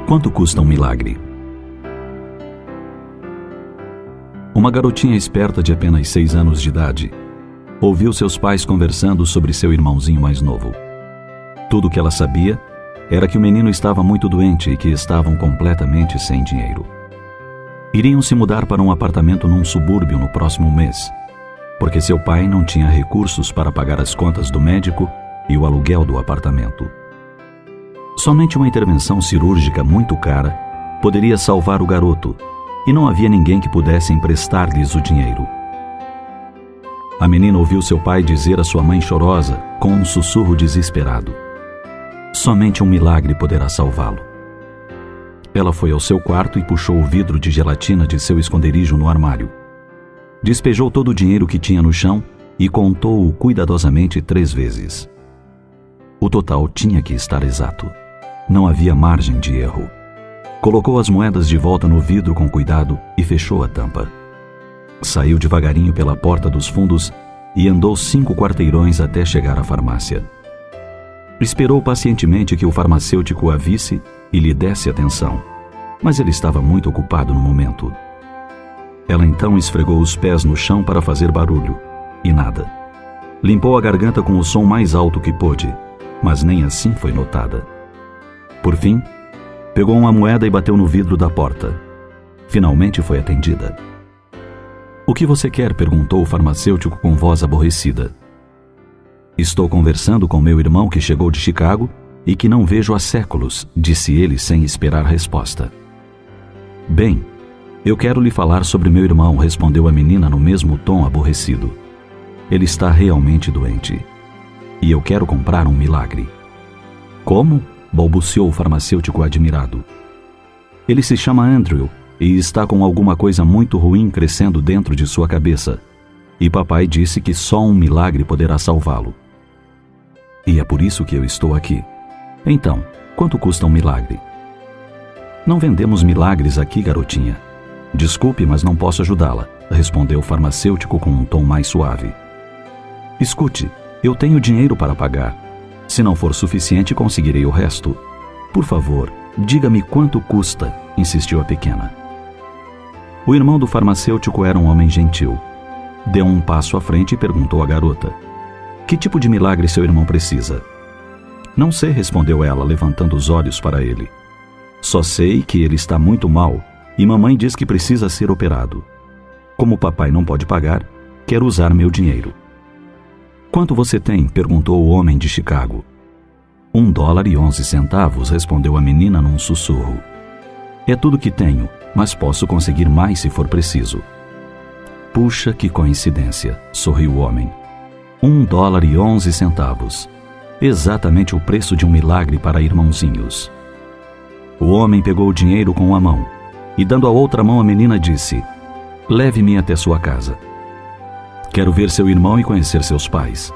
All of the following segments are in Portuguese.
Quanto custa um milagre? Uma garotinha esperta de apenas 6 anos de idade ouviu seus pais conversando sobre seu irmãozinho mais novo. Tudo o que ela sabia era que o menino estava muito doente e que estavam completamente sem dinheiro. Iriam se mudar para um apartamento num subúrbio no próximo mês, porque seu pai não tinha recursos para pagar as contas do médico e o aluguel do apartamento. Somente uma intervenção cirúrgica muito cara poderia salvar o garoto, e não havia ninguém que pudesse emprestar-lhes o dinheiro. A menina ouviu seu pai dizer à sua mãe chorosa, com um sussurro desesperado: somente um milagre poderá salvá-lo. Ela foi ao seu quarto e puxou o vidro de gelatina de seu esconderijo no armário. Despejou todo o dinheiro que tinha no chão e contou-o cuidadosamente 3 vezes. O total tinha que estar exato. Não havia margem de erro. Colocou as moedas de volta no vidro com cuidado e fechou a tampa. Saiu devagarinho pela porta dos fundos e andou 5 quarteirões até chegar à farmácia. Esperou pacientemente que o farmacêutico a visse e lhe desse atenção, mas ele estava muito ocupado no momento. Ela então esfregou os pés no chão para fazer barulho, e nada. Limpou a garganta com o som mais alto que pôde, mas nem assim foi notada. Por fim, pegou uma moeda e bateu no vidro da porta. Finalmente foi atendida. "O que você quer?", perguntou o farmacêutico com voz aborrecida. "Estou conversando com meu irmão que chegou de Chicago e que não vejo há séculos", disse ele sem esperar resposta. "Bem, eu quero lhe falar sobre meu irmão", respondeu a menina no mesmo tom aborrecido. "Ele está realmente doente. E eu quero comprar um milagre." "Como?", balbuciou o farmacêutico admirado. "Ele se chama Andrew e está com alguma coisa muito ruim crescendo dentro de sua cabeça. E papai disse que só um milagre poderá salvá-lo. E é por isso que eu estou aqui. Então, quanto custa um milagre?" "Não vendemos milagres aqui, garotinha." "Desculpe, mas não posso ajudá-la", respondeu o farmacêutico com um tom mais suave. "Escute, eu tenho dinheiro para pagar. Se não for suficiente, conseguirei o resto. Por favor, diga-me quanto custa", insistiu a pequena. O irmão do farmacêutico era um homem gentil. Deu um passo à frente e perguntou à garota: "Que tipo de milagre seu irmão precisa?" "Não sei", respondeu ela, levantando os olhos para ele. "Só sei que ele está muito mal e mamãe diz que precisa ser operado. Como papai não pode pagar, quero usar meu dinheiro." "Quanto você tem?", perguntou o homem de Chicago. $1,11, respondeu a menina num sussurro. "É tudo que tenho, mas posso conseguir mais se for preciso." "Puxa, que coincidência", sorriu o homem. $1,11. Exatamente o preço de um milagre para irmãozinhos. O homem pegou o dinheiro com uma mão e, dando a outra mão à menina, disse: "Leve-me até sua casa. Quero ver seu irmão e conhecer seus pais.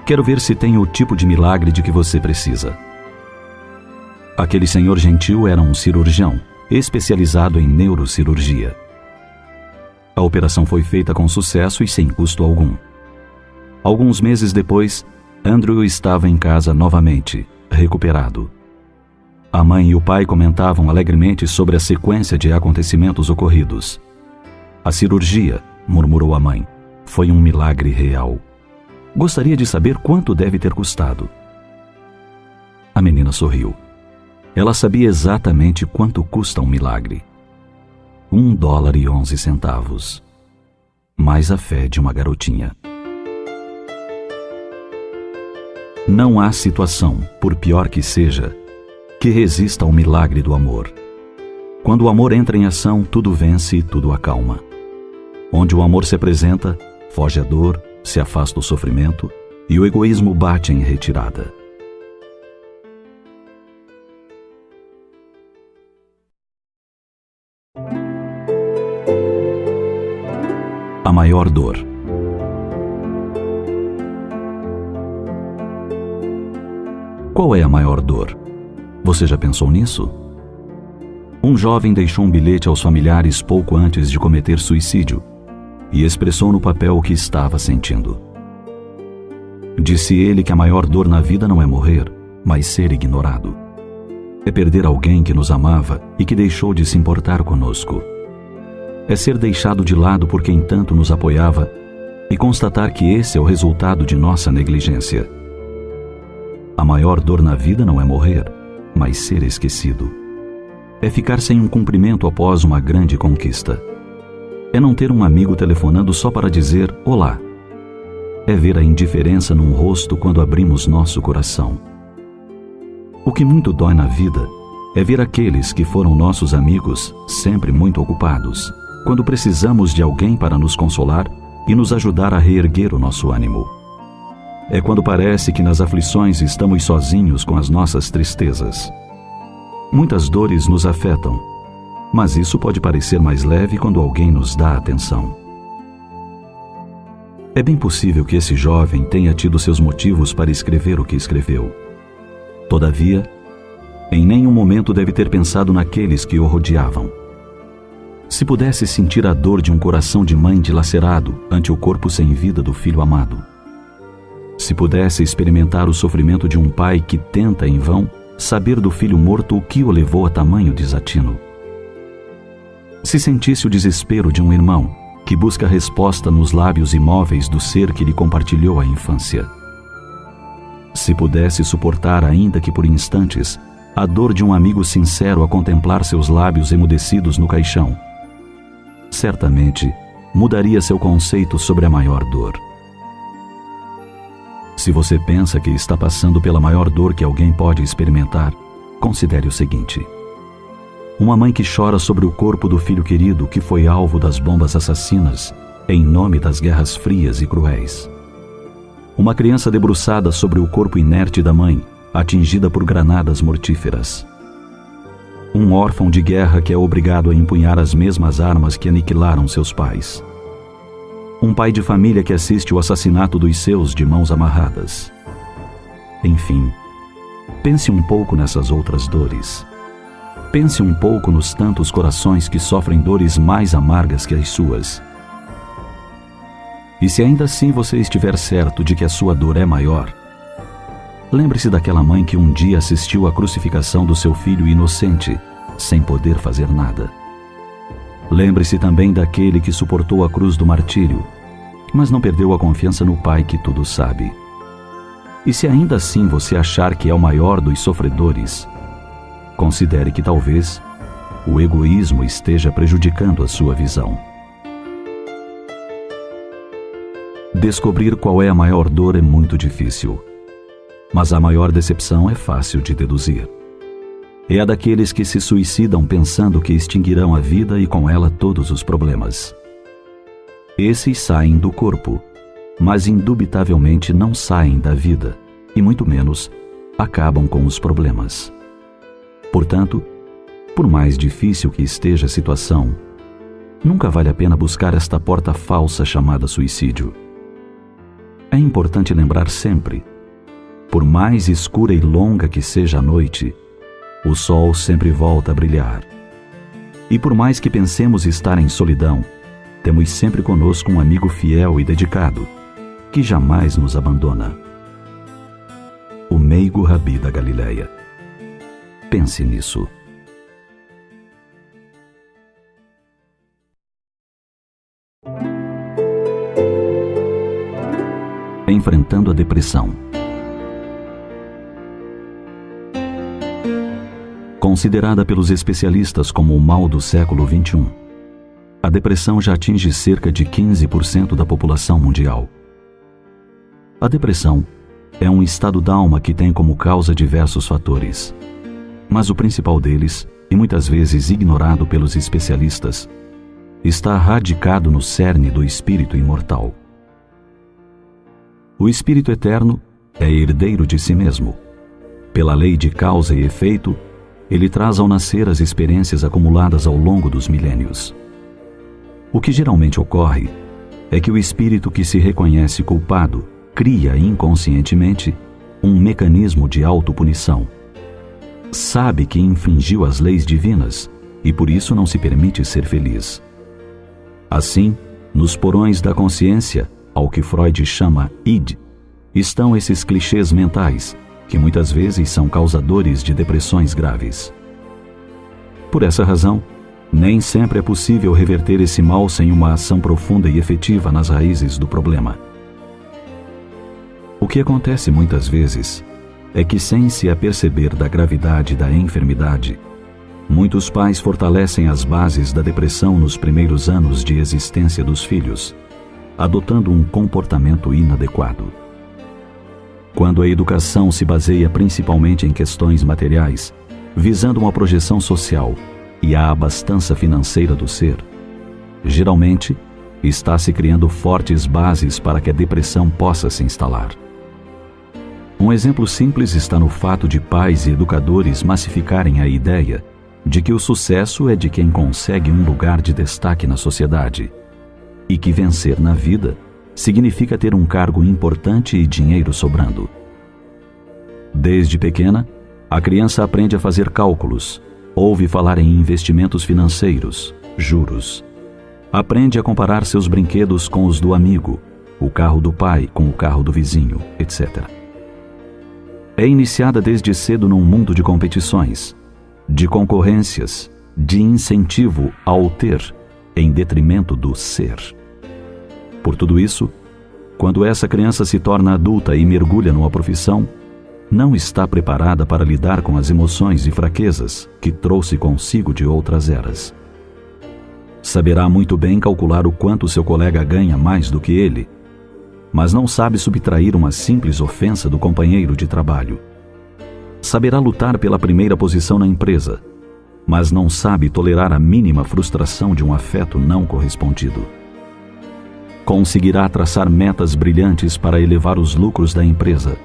Quero ver se tem o tipo de milagre de que você precisa." Aquele senhor gentil era um cirurgião, especializado em neurocirurgia. A operação foi feita com sucesso e sem custo algum. Alguns meses depois, Andrew estava em casa novamente, recuperado. A mãe e o pai comentavam alegremente sobre a sequência de acontecimentos ocorridos. "A cirurgia", murmurou a mãe, "foi um milagre real. Gostaria de saber quanto deve ter custado." A menina sorriu. Ela sabia exatamente quanto custa um milagre. $1,11. Mais a fé de uma garotinha. Não há situação, por pior que seja, que resista ao milagre do amor. Quando o amor entra em ação, tudo vence e tudo acalma. Onde o amor se apresenta, foge a dor, se afasta o sofrimento e o egoísmo bate em retirada. A maior dor. Qual é a maior dor? Você já pensou nisso? Um jovem deixou um bilhete aos familiares pouco antes de cometer suicídio e expressou no papel o que estava sentindo. Disse ele que a maior dor na vida não é morrer, mas ser ignorado. É perder alguém que nos amava e que deixou de se importar conosco. É ser deixado de lado por quem tanto nos apoiava e constatar que esse é o resultado de nossa negligência. A maior dor na vida não é morrer, mas ser esquecido. É ficar sem um cumprimento após uma grande conquista. É não ter um amigo telefonando só para dizer olá. É ver a indiferença num rosto quando abrimos nosso coração. O que muito dói na vida é ver aqueles que foram nossos amigos sempre muito ocupados, quando precisamos de alguém para nos consolar e nos ajudar a reerguer o nosso ânimo. É quando parece que nas aflições estamos sozinhos com as nossas tristezas. Muitas dores nos afetam, mas isso pode parecer mais leve quando alguém nos dá atenção. É bem possível que esse jovem tenha tido seus motivos para escrever o que escreveu. Todavia, em nenhum momento deve ter pensado naqueles que o rodeavam. Se pudesse sentir a dor de um coração de mãe dilacerado ante o corpo sem vida do filho amado, se pudesse experimentar o sofrimento de um pai que tenta em vão saber do filho morto o que o levou a tamanho desatino, se sentisse o desespero de um irmão que busca resposta nos lábios imóveis do ser que lhe compartilhou a infância, se pudesse suportar, ainda que por instantes, a dor de um amigo sincero a contemplar seus lábios emudecidos no caixão, certamente mudaria seu conceito sobre a maior dor. Se você pensa que está passando pela maior dor que alguém pode experimentar, considere o seguinte: uma mãe que chora sobre o corpo do filho querido que foi alvo das bombas assassinas em nome das guerras frias e cruéis. Uma criança debruçada sobre o corpo inerte da mãe, atingida por granadas mortíferas. Um órfão de guerra que é obrigado a empunhar as mesmas armas que aniquilaram seus pais. Um pai de família que assiste o assassinato dos seus de mãos amarradas. Enfim, pense um pouco nessas outras dores. Pense um pouco nos tantos corações que sofrem dores mais amargas que as suas. E se ainda assim você estiver certo de que a sua dor é maior, lembre-se daquela mãe que um dia assistiu à crucificação do seu filho inocente, sem poder fazer nada. Lembre-se também daquele que suportou a cruz do martírio, mas não perdeu a confiança no Pai que tudo sabe. E se ainda assim você achar que é o maior dos sofredores, considere que talvez o egoísmo esteja prejudicando a sua visão. Descobrir qual é a maior dor é muito difícil, mas a maior decepção é fácil de deduzir. É a daqueles que se suicidam pensando que extinguirão a vida e com ela todos os problemas. Esses saem do corpo, mas indubitavelmente não saem da vida, e muito menos acabam com os problemas. Portanto, por mais difícil que esteja a situação, nunca vale a pena buscar esta porta falsa chamada suicídio. É importante lembrar sempre: por mais escura e longa que seja a noite, o sol sempre volta a brilhar. E por mais que pensemos estar em solidão, temos sempre conosco um amigo fiel e dedicado, que jamais nos abandona. O meigo Rabi da Galileia. Pense nisso. Enfrentando a depressão. Considerada pelos especialistas como o mal do século XXI, a depressão já atinge cerca de 15% da população mundial. A depressão é um estado d'alma que tem como causa diversos fatores, mas o principal deles, e muitas vezes ignorado pelos especialistas, está radicado no cerne do espírito imortal. O espírito eterno é herdeiro de si mesmo. Pela lei de causa e efeito, ele traz ao nascer as experiências acumuladas ao longo dos milênios. O que geralmente ocorre é que o espírito que se reconhece culpado cria inconscientemente um mecanismo de autopunição. Sabe que infringiu as leis divinas e por isso não se permite ser feliz. Assim, nos porões da consciência, ao que Freud chama id, estão esses clichês mentais que muitas vezes são causadores de depressões graves. Por essa razão, nem sempre é possível reverter esse mal sem uma ação profunda e efetiva nas raízes do problema. O que acontece muitas vezes é que, sem se aperceber da gravidade da enfermidade, muitos pais fortalecem as bases da depressão nos primeiros anos de existência dos filhos, adotando um comportamento inadequado. Quando a educação se baseia principalmente em questões materiais, visando uma projeção social e a abastança financeira do ser, geralmente está se criando fortes bases para que a depressão possa se instalar. Um exemplo simples está no fato de pais e educadores massificarem a ideia de que o sucesso é de quem consegue um lugar de destaque na sociedade e que vencer na vida significa ter um cargo importante e dinheiro sobrando. Desde pequena, a criança aprende a fazer cálculos, ouve falar em investimentos financeiros, juros. Aprende a comparar seus brinquedos com os do amigo, o carro do pai com o carro do vizinho, etc. É iniciada desde cedo num mundo de competições, de concorrências, de incentivo ao ter, em detrimento do ser. Por tudo isso, quando essa criança se torna adulta e mergulha numa profissão, não está preparada para lidar com as emoções e fraquezas que trouxe consigo de outras eras. Saberá muito bem calcular o quanto seu colega ganha mais do que ele, mas não sabe subtrair uma simples ofensa do companheiro de trabalho. Saberá lutar pela primeira posição na empresa, mas não sabe tolerar a mínima frustração de um afeto não correspondido. Conseguirá traçar metas brilhantes para elevar os lucros da empresa,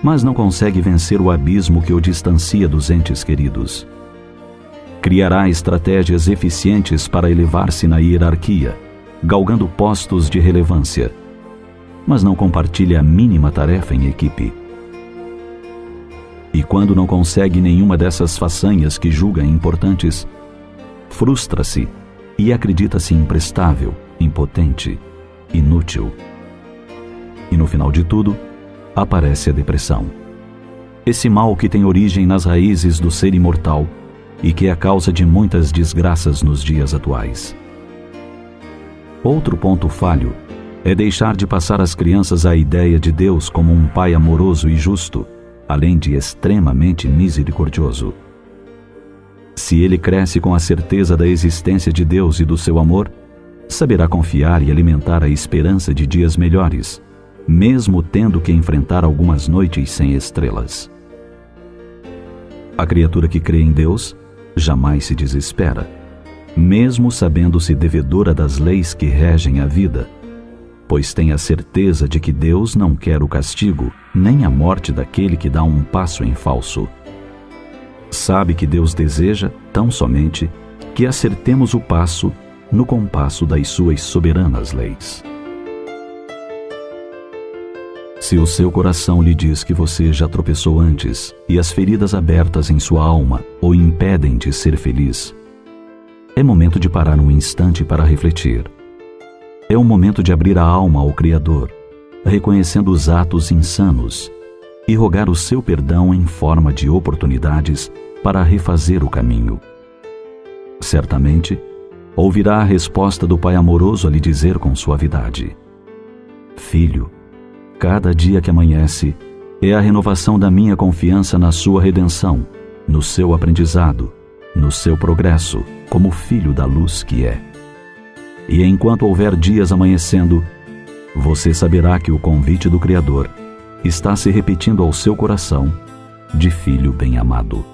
mas não consegue vencer o abismo que o distancia dos entes queridos. Criará estratégias eficientes para elevar-se na hierarquia, galgando postos de relevância, mas não compartilha a mínima tarefa em equipe. E quando não consegue nenhuma dessas façanhas que julga importantes, frustra-se e acredita-se imprestável, impotente, inútil. E no final de tudo, aparece a depressão. Esse mal que tem origem nas raízes do ser imortal e que é a causa de muitas desgraças nos dias atuais. Outro ponto falho é deixar de passar às crianças a ideia de Deus como um pai amoroso e justo, além de extremamente misericordioso. Se ele cresce com a certeza da existência de Deus e do seu amor, saberá confiar e alimentar a esperança de dias melhores, mesmo tendo que enfrentar algumas noites sem estrelas. A criatura que crê em Deus jamais se desespera, mesmo sabendo-se devedora das leis que regem a vida, pois tem a certeza de que Deus não quer o castigo, nem a morte daquele que dá um passo em falso. Sabe que Deus deseja, tão somente, que acertemos o passo no compasso das suas soberanas leis. Se o seu coração lhe diz que você já tropeçou antes e as feridas abertas em sua alma o impedem de ser feliz, é momento de parar um instante para refletir. É o momento de abrir a alma ao Criador, reconhecendo os atos insanos e rogar o seu perdão em forma de oportunidades para refazer o caminho. Certamente, ouvirá a resposta do Pai amoroso a lhe dizer com suavidade: Filho, cada dia que amanhece é a renovação da minha confiança na sua redenção, no seu aprendizado, no seu progresso, como filho da luz que é. E enquanto houver dias amanhecendo, você saberá que o convite do Criador está se repetindo ao seu coração de filho bem-amado.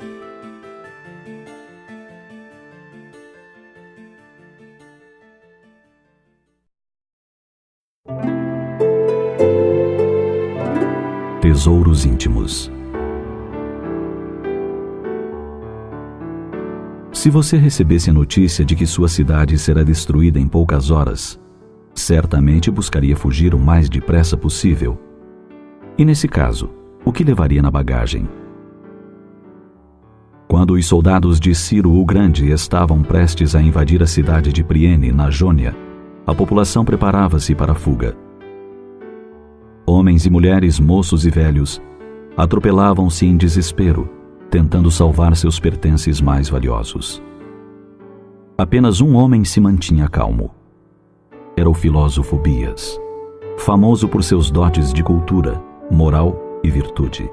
Tesouros íntimos. Se você recebesse a notícia de que sua cidade será destruída em poucas horas, certamente buscaria fugir o mais depressa possível. E nesse caso, o que levaria na bagagem? Quando os soldados de Ciro o Grande estavam prestes a invadir a cidade de Priene, na Jônia, a população preparava-se para a fuga. Homens e mulheres, moços e velhos, atropelavam-se em desespero, tentando salvar seus pertences mais valiosos. Apenas um homem se mantinha calmo. Era o filósofo Bias, famoso por seus dotes de cultura, moral e virtude.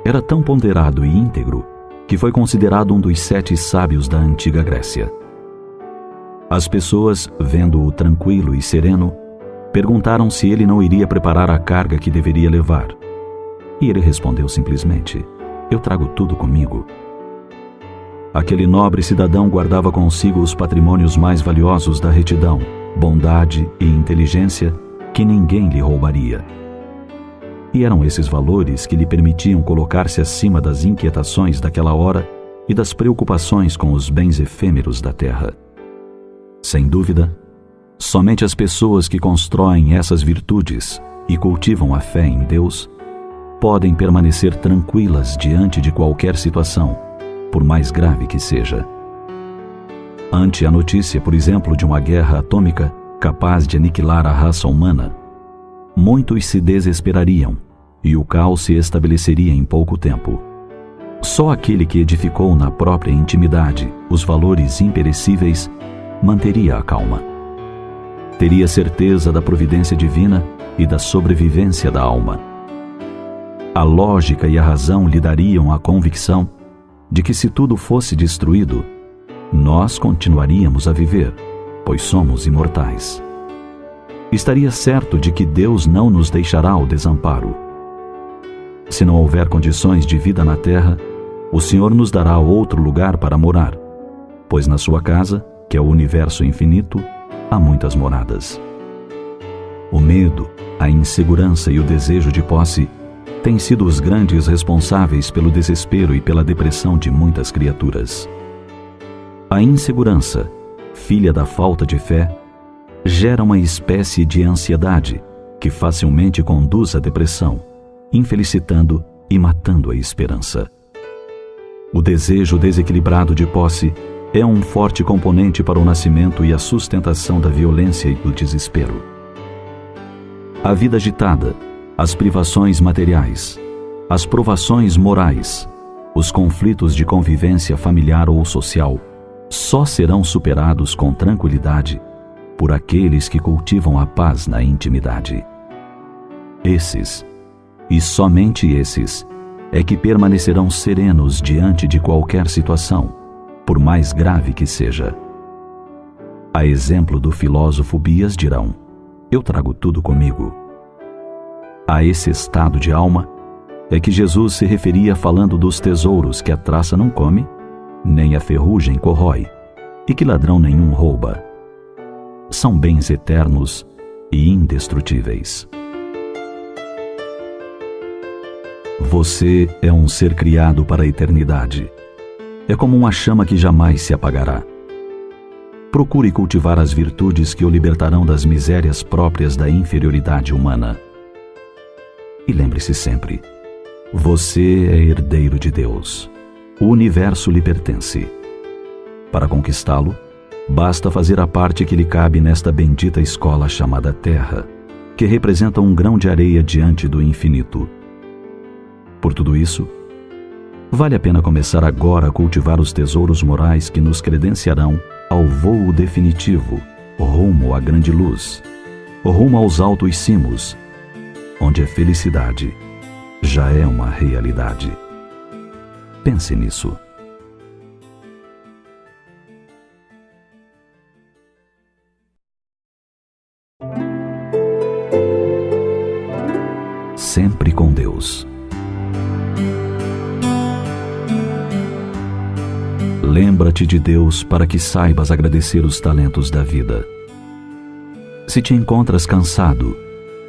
Era tão ponderado e íntegro que foi considerado um dos 7 sábios da antiga Grécia. As pessoas, vendo-o tranquilo e sereno, perguntaram se ele não iria preparar a carga que deveria levar. E ele respondeu simplesmente: "Eu trago tudo comigo." Aquele nobre cidadão guardava consigo os patrimônios mais valiosos da retidão, bondade e inteligência que ninguém lhe roubaria. E eram esses valores que lhe permitiam colocar-se acima das inquietações daquela hora e das preocupações com os bens efêmeros da terra. Sem dúvida, somente as pessoas que constroem essas virtudes e cultivam a fé em Deus podem permanecer tranquilas diante de qualquer situação, por mais grave que seja. Ante a notícia, por exemplo, de uma guerra atômica capaz de aniquilar a raça humana, muitos se desesperariam e o caos se estabeleceria em pouco tempo. Só aquele que edificou na própria intimidade os valores imperecíveis manteria a calma. Teria certeza da providência divina e da sobrevivência da alma. A lógica e a razão lhe dariam a convicção de que, se tudo fosse destruído, nós continuaríamos a viver, pois somos imortais. Estaria certo de que Deus não nos deixará ao desamparo. Se não houver condições de vida na terra, o Senhor nos dará outro lugar para morar, pois na sua casa, que é o universo infinito, há muitas moradas. O medo, a insegurança e o desejo de posse têm sido os grandes responsáveis pelo desespero e pela depressão de muitas criaturas. A insegurança, filha da falta de fé, gera uma espécie de ansiedade que facilmente conduz à depressão, infelicitando e matando a esperança. O desejo desequilibrado de posse é um forte componente para o nascimento e a sustentação da violência e do desespero. A vida agitada, as privações materiais, as provações morais, os conflitos de convivência familiar ou social só serão superados com tranquilidade por aqueles que cultivam a paz na intimidade. Esses, e somente esses, é que permanecerão serenos diante de qualquer situação, por mais grave que seja. A exemplo do filósofo Bias dirão: "Eu trago tudo comigo." A esse estado de alma é que Jesus se referia falando dos tesouros que a traça não come, nem a ferrugem corrói, e que ladrão nenhum rouba. São bens eternos e indestrutíveis. Você é um ser criado para a eternidade. É como uma chama que jamais se apagará. Procure cultivar as virtudes que o libertarão das misérias próprias da inferioridade humana. E lembre-se sempre: você é herdeiro de Deus. O universo lhe pertence. Para conquistá-lo, basta fazer a parte que lhe cabe nesta bendita escola chamada Terra, que representa um grão de areia diante do infinito. Por tudo isso, vale a pena começar agora a cultivar os tesouros morais que nos credenciarão ao voo definitivo, rumo à grande luz, rumo aos altos cimos, onde a felicidade já é uma realidade. Pense nisso. Sempre com Deus. Lembra-te de Deus para que saibas agradecer os talentos da vida. Se te encontras cansado,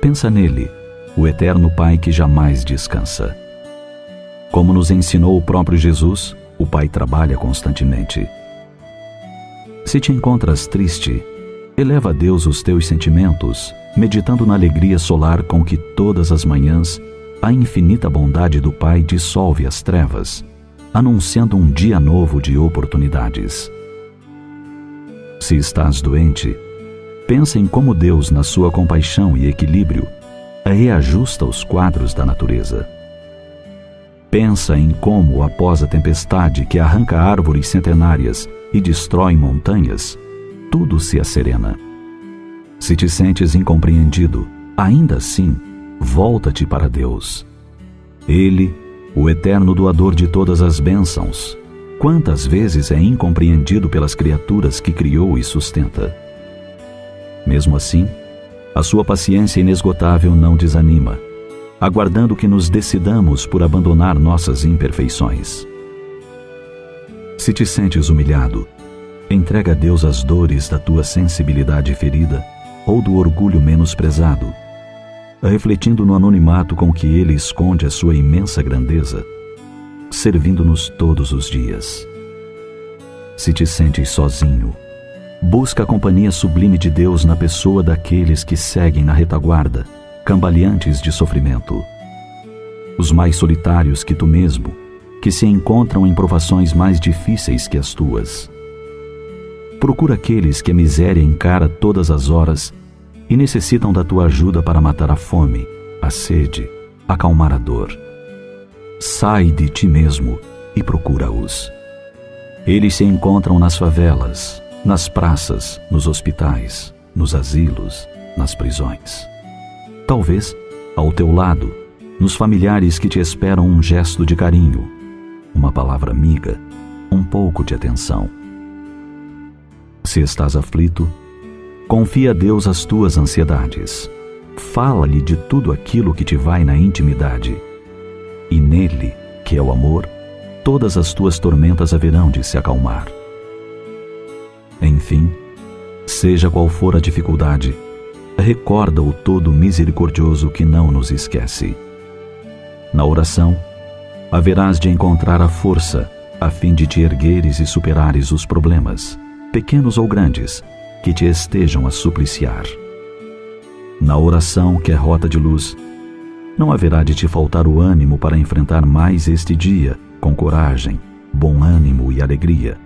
pensa nele, o eterno Pai que jamais descansa. Como nos ensinou o próprio Jesus, o Pai trabalha constantemente. Se te encontras triste, eleva a Deus os teus sentimentos, meditando na alegria solar com que todas as manhãs a infinita bondade do Pai dissolve as trevas, anunciando um dia novo de oportunidades. Se estás doente, pensa em como Deus, na sua compaixão e equilíbrio, reajusta os quadros da natureza. Pensa em como, após a tempestade que arranca árvores centenárias e destrói montanhas, tudo se asserena. Se te sentes incompreendido, ainda assim, volta-te para Deus. Ele, o eterno doador de todas as bênçãos, quantas vezes é incompreendido pelas criaturas que criou e sustenta. Mesmo assim, a sua paciência inesgotável não desanima, aguardando que nos decidamos por abandonar nossas imperfeições. Se te sentes humilhado, entrega a Deus as dores da tua sensibilidade ferida ou do orgulho menosprezado, refletindo no anonimato com que Ele esconde a sua imensa grandeza, servindo-nos todos os dias. Se te sentes sozinho, busca a companhia sublime de Deus na pessoa daqueles que seguem na retaguarda, cambaleantes de sofrimento. Os mais solitários que tu mesmo, que se encontram em provações mais difíceis que as tuas. Procura aqueles que a miséria encara todas as horas e necessitam da tua ajuda para matar a fome, a sede, acalmar a dor. Sai de ti mesmo e procura-os. Eles se encontram nas favelas, nas praças, nos hospitais, nos asilos, nas prisões. Talvez, ao teu lado, nos familiares que te esperam um gesto de carinho, uma palavra amiga, um pouco de atenção. Se estás aflito, confia a Deus as tuas ansiedades. Fala-lhe de tudo aquilo que te vai na intimidade. E nele, que é o amor, todas as tuas tormentas haverão de se acalmar. Enfim, seja qual for a dificuldade, recorda o todo misericordioso que não nos esquece. Na oração, haverás de encontrar a força a fim de te ergueres e superares os problemas, pequenos ou grandes, que te estejam a supliciar. Na oração, que é rota de luz, não haverá de te faltar o ânimo para enfrentar mais este dia com coragem, bom ânimo e alegria,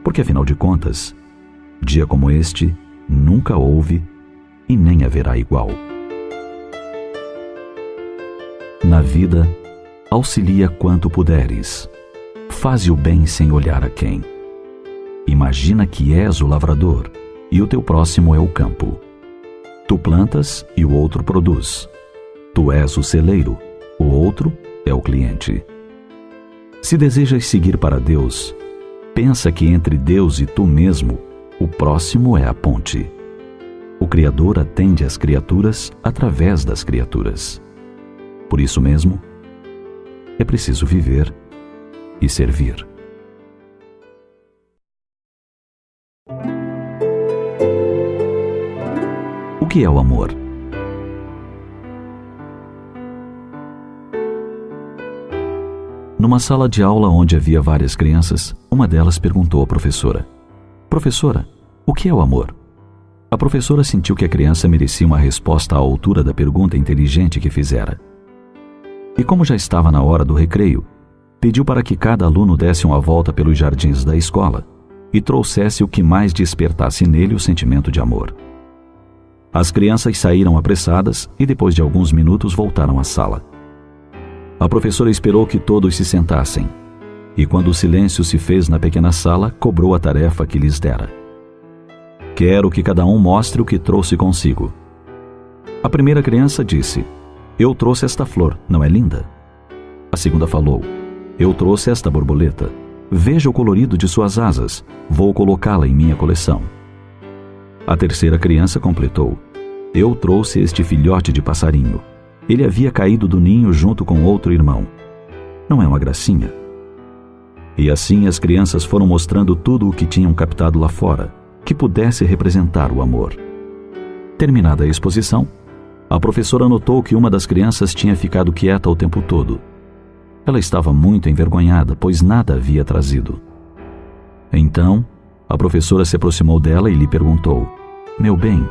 porque afinal de contas, dia como este nunca houve e nem haverá igual. Na vida, auxilia quanto puderes. Faze o bem sem olhar a quem. Imagina que és o lavrador e o teu próximo é o campo. Tu plantas e o outro produz. Tu és o celeiro, o outro é o cliente. Se desejas seguir para Deus, pensa que entre Deus e tu mesmo, o próximo é a ponte. O Criador atende às criaturas através das criaturas. Por isso mesmo, é preciso viver e servir. O que é o amor? Numa sala de aula onde havia várias crianças, uma delas perguntou à professora: Professora, o que é o amor? A professora sentiu que a criança merecia uma resposta à altura da pergunta inteligente que fizera. E como já estava na hora do recreio, pediu para que cada aluno desse uma volta pelos jardins da escola e trouxesse o que mais despertasse nele o sentimento de amor. As crianças saíram apressadas e depois de alguns minutos voltaram à sala. A professora esperou que todos se sentassem e, quando o silêncio se fez na pequena sala, cobrou a tarefa que lhes dera. Quero que cada um mostre o que trouxe consigo. A primeira criança disse: Eu trouxe esta flor, não é linda? A segunda falou: Eu trouxe esta borboleta. Veja o colorido de suas asas, vou colocá-la em minha coleção. A terceira criança completou: Eu trouxe este filhote de passarinho. Ele havia caído do ninho junto com outro irmão. Não é uma gracinha? E assim as crianças foram mostrando tudo o que tinham captado lá fora, que pudesse representar o amor. Terminada a exposição, a professora notou que uma das crianças tinha ficado quieta o tempo todo. Ela estava muito envergonhada, pois nada havia trazido. Então, a professora se aproximou dela e lhe perguntou: Meu bem,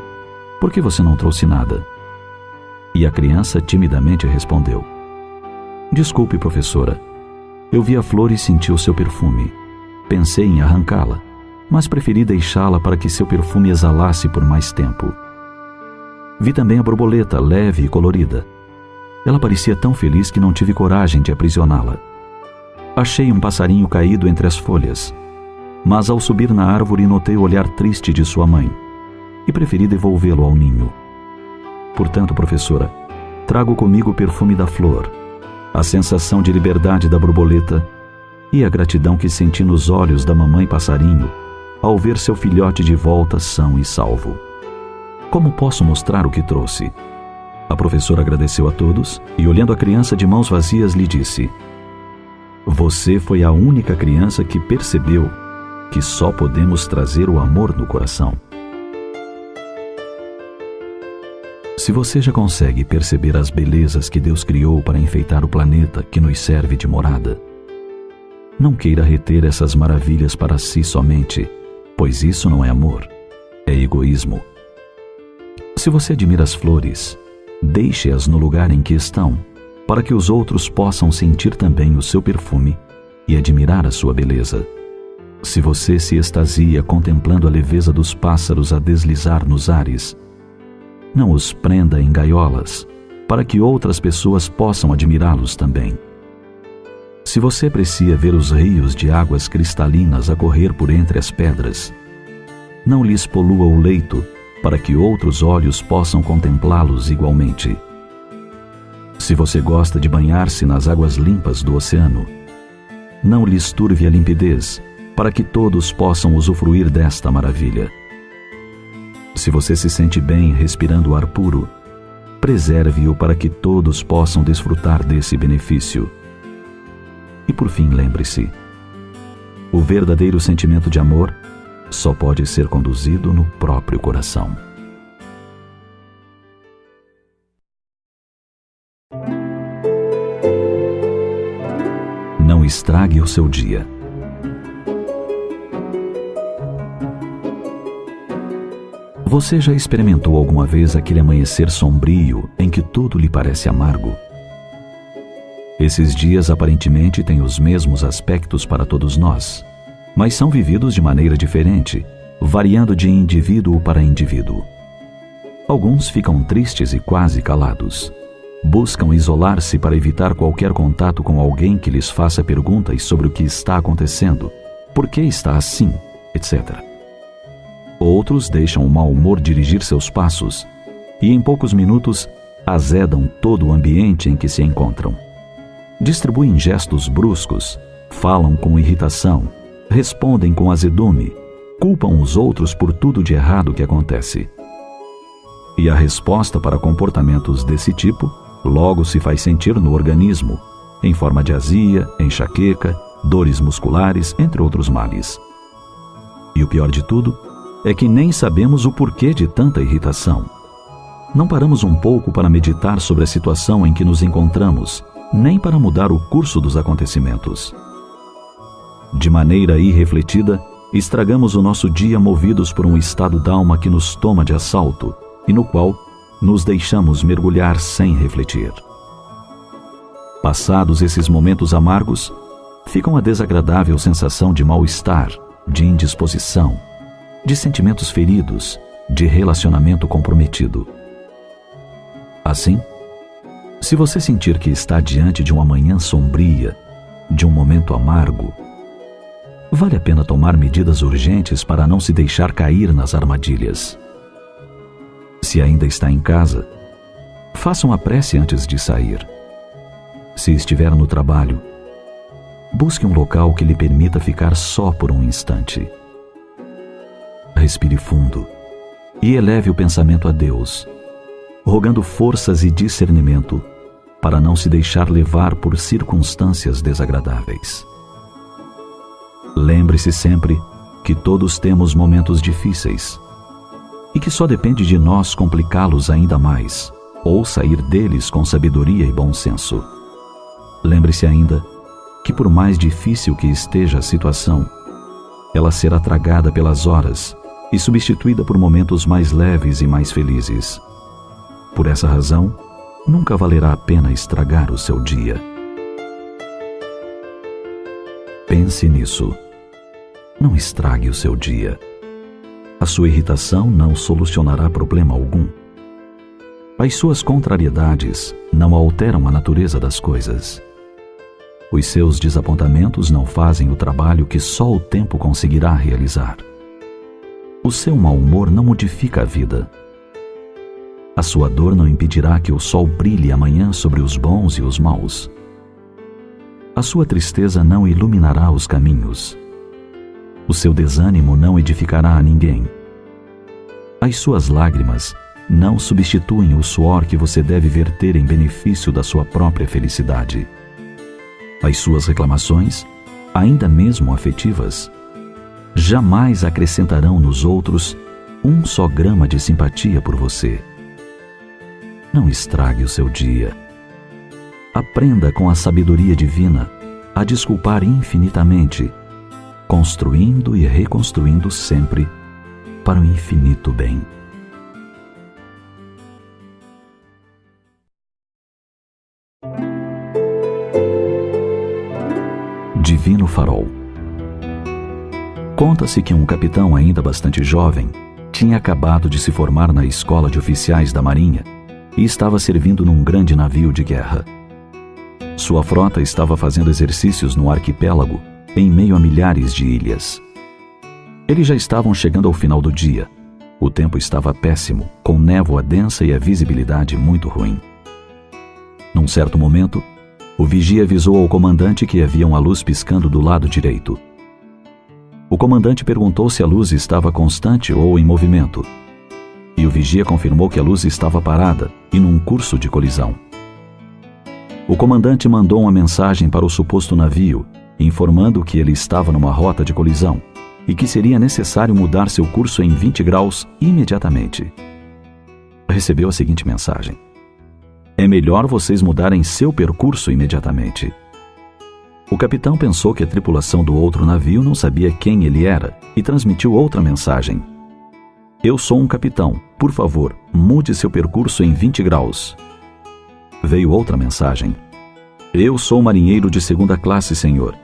por que você não trouxe nada? E a criança timidamente respondeu: Desculpe, professora. Eu vi a flor e senti o seu perfume. Pensei em arrancá-la, mas preferi deixá-la para que seu perfume exalasse por mais tempo. Vi também a borboleta leve e colorida. Ela parecia tão feliz que não tive coragem de aprisioná-la. Achei um passarinho caído entre as folhas, mas ao subir na árvore notei o olhar triste de sua mãe e preferi devolvê-lo ao ninho. Portanto, professora, trago comigo o perfume da flor, a sensação de liberdade da borboleta e a gratidão que senti nos olhos da mamãe passarinho ao ver seu filhote de volta são e salvo. Como posso mostrar o que trouxe? A professora agradeceu a todos e, olhando a criança de mãos vazias, lhe disse: Você foi a única criança que percebeu que só podemos trazer o amor no coração. Se você já consegue perceber as belezas que Deus criou para enfeitar o planeta que nos serve de morada, não queira reter essas maravilhas para si somente, pois isso não é amor, é egoísmo. Se você admira as flores, deixe-as no lugar em que estão, para que os outros possam sentir também o seu perfume e admirar a sua beleza. Se você se extasia contemplando a leveza dos pássaros a deslizar nos ares, não os prenda em gaiolas, para que outras pessoas possam admirá-los também. Se você aprecia ver os rios de águas cristalinas a correr por entre as pedras, não lhes polua o leito, para que outros olhos possam contemplá-los igualmente. Se você gosta de banhar-se nas águas limpas do oceano, não lhes turve a limpidez, para que todos possam usufruir desta maravilha. Se você se sente bem respirando o ar puro, preserve-o para que todos possam desfrutar desse benefício. E por fim, lembre-se, o verdadeiro sentimento de amor só pode ser conduzido no próprio coração. Não estrague o seu dia. Você já experimentou alguma vez aquele amanhecer sombrio em que tudo lhe parece amargo? Esses dias aparentemente têm os mesmos aspectos para todos nós, mas são vividos de maneira diferente, variando de indivíduo para indivíduo. Alguns ficam tristes e quase calados. Buscam isolar-se para evitar qualquer contato com alguém que lhes faça perguntas sobre o que está acontecendo, por que está assim, etc. Outros deixam o mau humor dirigir seus passos e em poucos minutos azedam todo o ambiente em que se encontram. Distribuem gestos bruscos, falam com irritação, respondem com azedume, culpam os outros por tudo de errado que acontece. E a resposta para comportamentos desse tipo logo se faz sentir no organismo, em forma de azia, enxaqueca, dores musculares, entre outros males. E o pior de tudo é que nem sabemos o porquê de tanta irritação. Não paramos um pouco para meditar sobre a situação em que nos encontramos, nem para mudar o curso dos acontecimentos. De maneira irrefletida, estragamos o nosso dia movidos por um estado d'alma que nos toma de assalto e no qual nos deixamos mergulhar sem refletir. Passados esses momentos amargos, fica uma desagradável sensação de mal-estar, de indisposição, de sentimentos feridos, de relacionamento comprometido. Assim, se você sentir que está diante de uma manhã sombria, de um momento amargo, vale a pena tomar medidas urgentes para não se deixar cair nas armadilhas. Se ainda está em casa, faça uma prece antes de sair. Se estiver no trabalho, busque um local que lhe permita ficar só por um instante. Respire fundo e eleve o pensamento a Deus, rogando forças e discernimento para não se deixar levar por circunstâncias desagradáveis. Lembre-se sempre que todos temos momentos difíceis e que só depende de nós complicá-los ainda mais ou sair deles com sabedoria e bom senso. Lembre-se ainda que por mais difícil que esteja a situação, ela será tragada pelas horas e substituída por momentos mais leves e mais felizes. Por essa razão, nunca valerá a pena estragar o seu dia. Pense nisso. Não estrague o seu dia. A sua irritação não solucionará problema algum. As suas contrariedades não alteram a natureza das coisas. Os seus desapontamentos não fazem o trabalho que só o tempo conseguirá realizar. O seu mau humor não modifica a vida. A sua dor não impedirá que o sol brilhe amanhã sobre os bons e os maus. A sua tristeza não iluminará os caminhos. O seu desânimo não edificará a ninguém. As suas lágrimas não substituem o suor que você deve verter em benefício da sua própria felicidade. As suas reclamações, ainda mesmo afetivas, jamais acrescentarão nos outros um só grama de simpatia por você. Não estrague o seu dia. Aprenda com a sabedoria divina a desculpar infinitamente, construindo e reconstruindo sempre para o infinito bem. Divino Farol. Conta-se que um capitão ainda bastante jovem tinha acabado de se formar na escola de oficiais da Marinha e estava servindo num grande navio de guerra. Sua frota estava fazendo exercícios no arquipélago, em meio a milhares de ilhas. Eles já estavam chegando ao final do dia. O tempo estava péssimo, com névoa densa e a visibilidade muito ruim. Num certo momento, o vigia avisou ao comandante que havia uma luz piscando do lado direito. O comandante perguntou se a luz estava constante ou em movimento, e o vigia confirmou que a luz estava parada e num curso de colisão. O comandante mandou uma mensagem para o suposto navio, informando que ele estava numa rota de colisão e que seria necessário mudar seu curso em 20 graus imediatamente. Recebeu a seguinte mensagem: é melhor vocês mudarem seu percurso imediatamente. O capitão pensou que a tripulação do outro navio não sabia quem ele era e transmitiu outra mensagem: eu sou um capitão, por favor, mude seu percurso em 20 graus. Veio outra mensagem: eu sou marinheiro de segunda classe, senhor,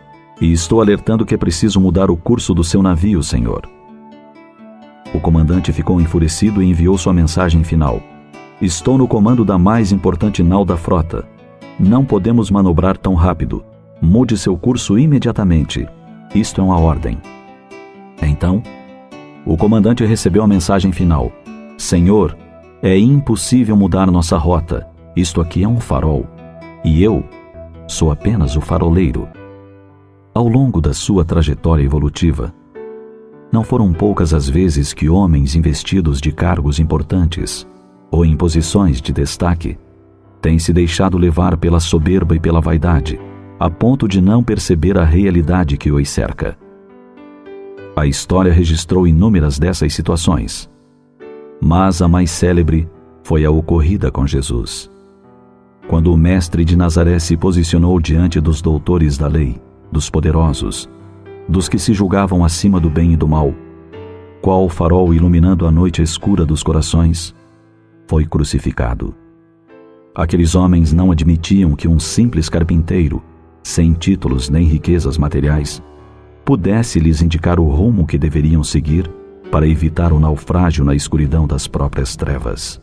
e estou alertando que é preciso mudar o curso do seu navio, senhor. O comandante ficou enfurecido e enviou sua mensagem final: estou no comando da mais importante nau da frota. Não podemos manobrar tão rápido. Mude seu curso imediatamente. Isto é uma ordem. Então, o comandante recebeu a mensagem final: senhor, é impossível mudar nossa rota. Isto aqui é um farol, e eu sou apenas o faroleiro. Ao longo da sua trajetória evolutiva, não foram poucas as vezes que homens investidos de cargos importantes ou em posições de destaque têm se deixado levar pela soberba e pela vaidade, a ponto de não perceber a realidade que os cerca. A história registrou inúmeras dessas situações, mas a mais célebre foi a ocorrida com Jesus. Quando o mestre de Nazaré se posicionou diante dos doutores da lei, dos poderosos, dos que se julgavam acima do bem e do mal, qual farol iluminando a noite escura dos corações, foi crucificado. Aqueles homens não admitiam que um simples carpinteiro, sem títulos nem riquezas materiais, pudesse lhes indicar o rumo que deveriam seguir para evitar o naufrágio na escuridão das próprias trevas.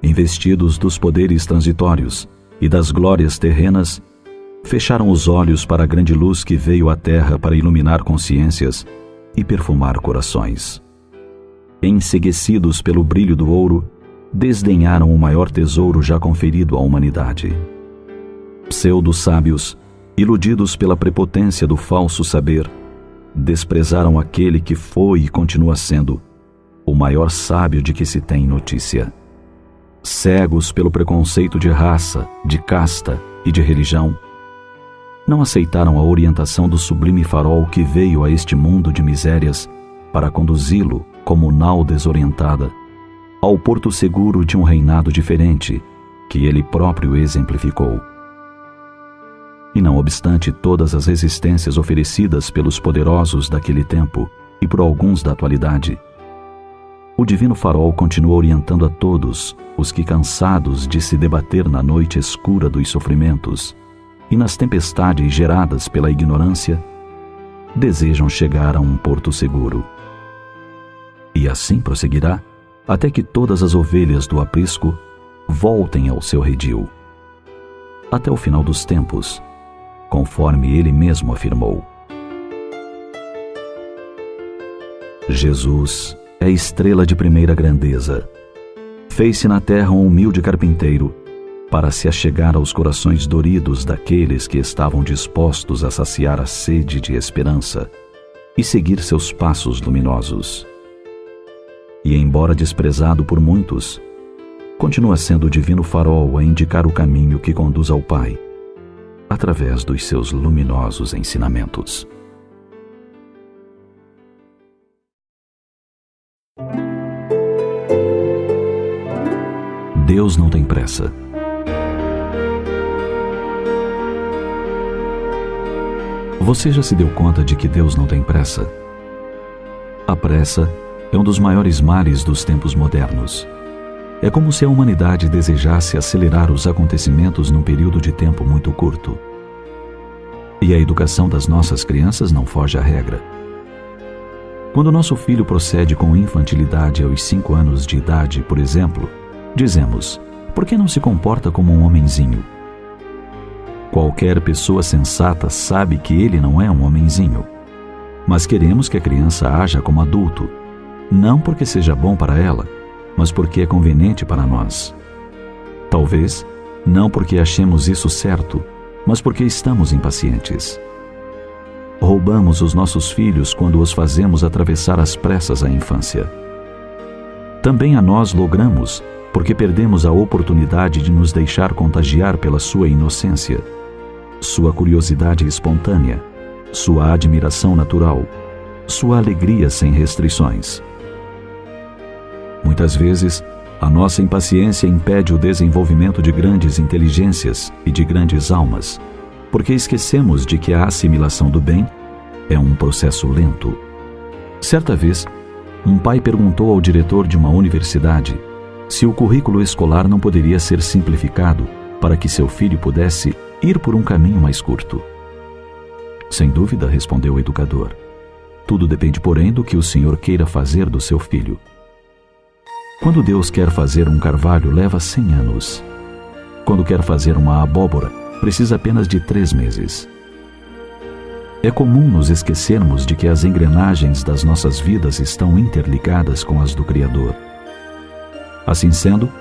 Investidos dos poderes transitórios e das glórias terrenas, fecharam os olhos para a grande luz que veio à terra para iluminar consciências e perfumar corações. Enceguecidos pelo brilho do ouro, desdenharam o maior tesouro já conferido à humanidade. Pseudo-sábios, iludidos pela prepotência do falso saber, desprezaram aquele que foi e continua sendo o maior sábio de que se tem notícia. Cegos pelo preconceito de raça, de casta e de religião, não aceitaram a orientação do sublime farol que veio a este mundo de misérias para conduzi-lo, como nau desorientada, ao porto seguro de um reinado diferente que ele próprio exemplificou. E não obstante todas as resistências oferecidas pelos poderosos daquele tempo e por alguns da atualidade, o divino farol continua orientando a todos os que, cansados de se debater na noite escura dos sofrimentos e nas tempestades geradas pela ignorância, desejam chegar a um porto seguro. E assim prosseguirá até que todas as ovelhas do aprisco voltem ao seu redil, até o final dos tempos, conforme ele mesmo afirmou. Jesus é estrela de primeira grandeza. Fez-se na terra um humilde carpinteiro para se achegar aos corações doridos daqueles que estavam dispostos a saciar a sede de esperança e seguir seus passos luminosos. E, embora desprezado por muitos, continua sendo o divino farol a indicar o caminho que conduz ao Pai, através dos seus luminosos ensinamentos. Deus não tem pressa. Você já se deu conta de que Deus não tem pressa? A pressa é um dos maiores males dos tempos modernos. É como se a humanidade desejasse acelerar os acontecimentos num período de tempo muito curto. E a educação das nossas crianças não foge à regra. Quando nosso filho procede com infantilidade aos 5 anos de idade, por exemplo, dizemos: por que não se comporta como um homenzinho? Qualquer pessoa sensata sabe que ele não é um homenzinho. Mas queremos que a criança haja como adulto, não porque seja bom para ela, mas porque é conveniente para nós. Talvez não porque achemos isso certo, mas porque estamos impacientes. Roubamos os nossos filhos quando os fazemos atravessar às pressas a infância. Também a nós logramos porque perdemos a oportunidade de nos deixar contagiar pela sua inocência, sua curiosidade espontânea, sua admiração natural, sua alegria sem restrições. Muitas vezes, a nossa impaciência impede o desenvolvimento de grandes inteligências e de grandes almas, porque esquecemos de que a assimilação do bem é um processo lento. Certa vez, um pai perguntou ao diretor de uma universidade se o currículo escolar não poderia ser simplificado para que seu filho pudesse ir por um caminho mais curto. Sem dúvida, respondeu o educador. Tudo depende, porém, do que o Senhor queira fazer do seu filho. Quando Deus quer fazer um carvalho, leva 100 anos. Quando quer fazer uma abóbora, precisa apenas de 3 meses. É comum nos esquecermos de que as engrenagens das nossas vidas estão interligadas com as do Criador. Assim sendo,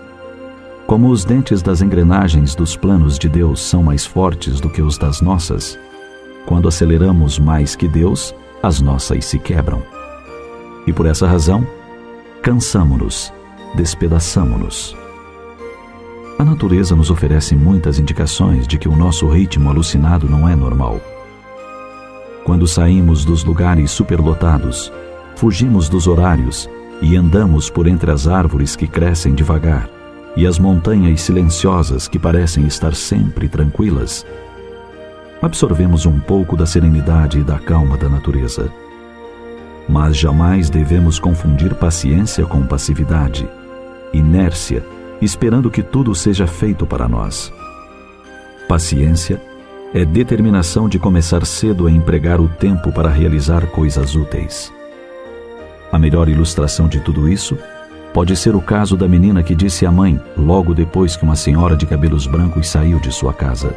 como os dentes das engrenagens dos planos de Deus são mais fortes do que os das nossas, quando aceleramos mais que Deus, as nossas se quebram. E por essa razão, cansamo-nos, despedaçamo-nos. A natureza nos oferece muitas indicações de que o nosso ritmo alucinado não é normal. Quando saímos dos lugares superlotados, fugimos dos horários e andamos por entre as árvores que crescem devagar e as montanhas silenciosas que parecem estar sempre tranquilas, absorvemos um pouco da serenidade e da calma da natureza. Mas jamais devemos confundir paciência com passividade, inércia, esperando que tudo seja feito para nós. Paciência é determinação de começar cedo a empregar o tempo para realizar coisas úteis. A melhor ilustração de tudo isso pode ser o caso da menina que disse à mãe, logo depois que uma senhora de cabelos brancos saiu de sua casa: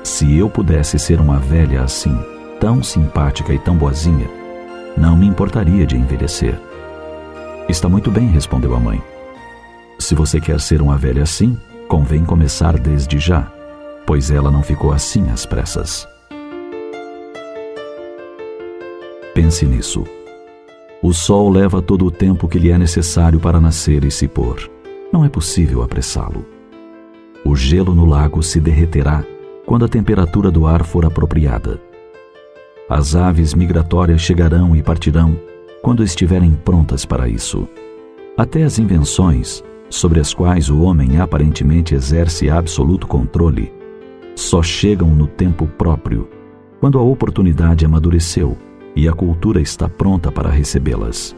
se eu pudesse ser uma velha assim, tão simpática e tão boazinha, não me importaria de envelhecer. Está muito bem, respondeu a mãe. Se você quer ser uma velha assim, convém começar desde já, pois ela não ficou assim às pressas. Pense nisso. O sol leva todo o tempo que lhe é necessário para nascer e se pôr. Não é possível apressá-lo. O gelo no lago se derreterá quando a temperatura do ar for apropriada. As aves migratórias chegarão e partirão quando estiverem prontas para isso. Até as invenções, sobre as quais o homem aparentemente exerce absoluto controle, só chegam no tempo próprio, quando a oportunidade amadureceu e a cultura está pronta para recebê-las.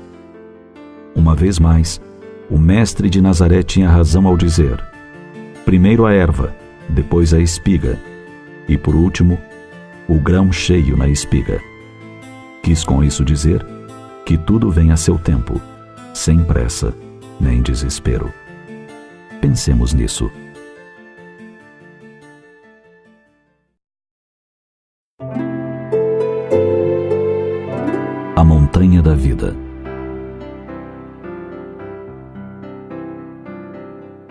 Uma vez mais, o mestre de Nazaré tinha razão ao dizer: primeiro a erva, depois a espiga, e por último, o grão cheio na espiga. Quis com isso dizer que tudo vem a seu tempo, sem pressa nem desespero. Pensemos nisso. A montanha da vida.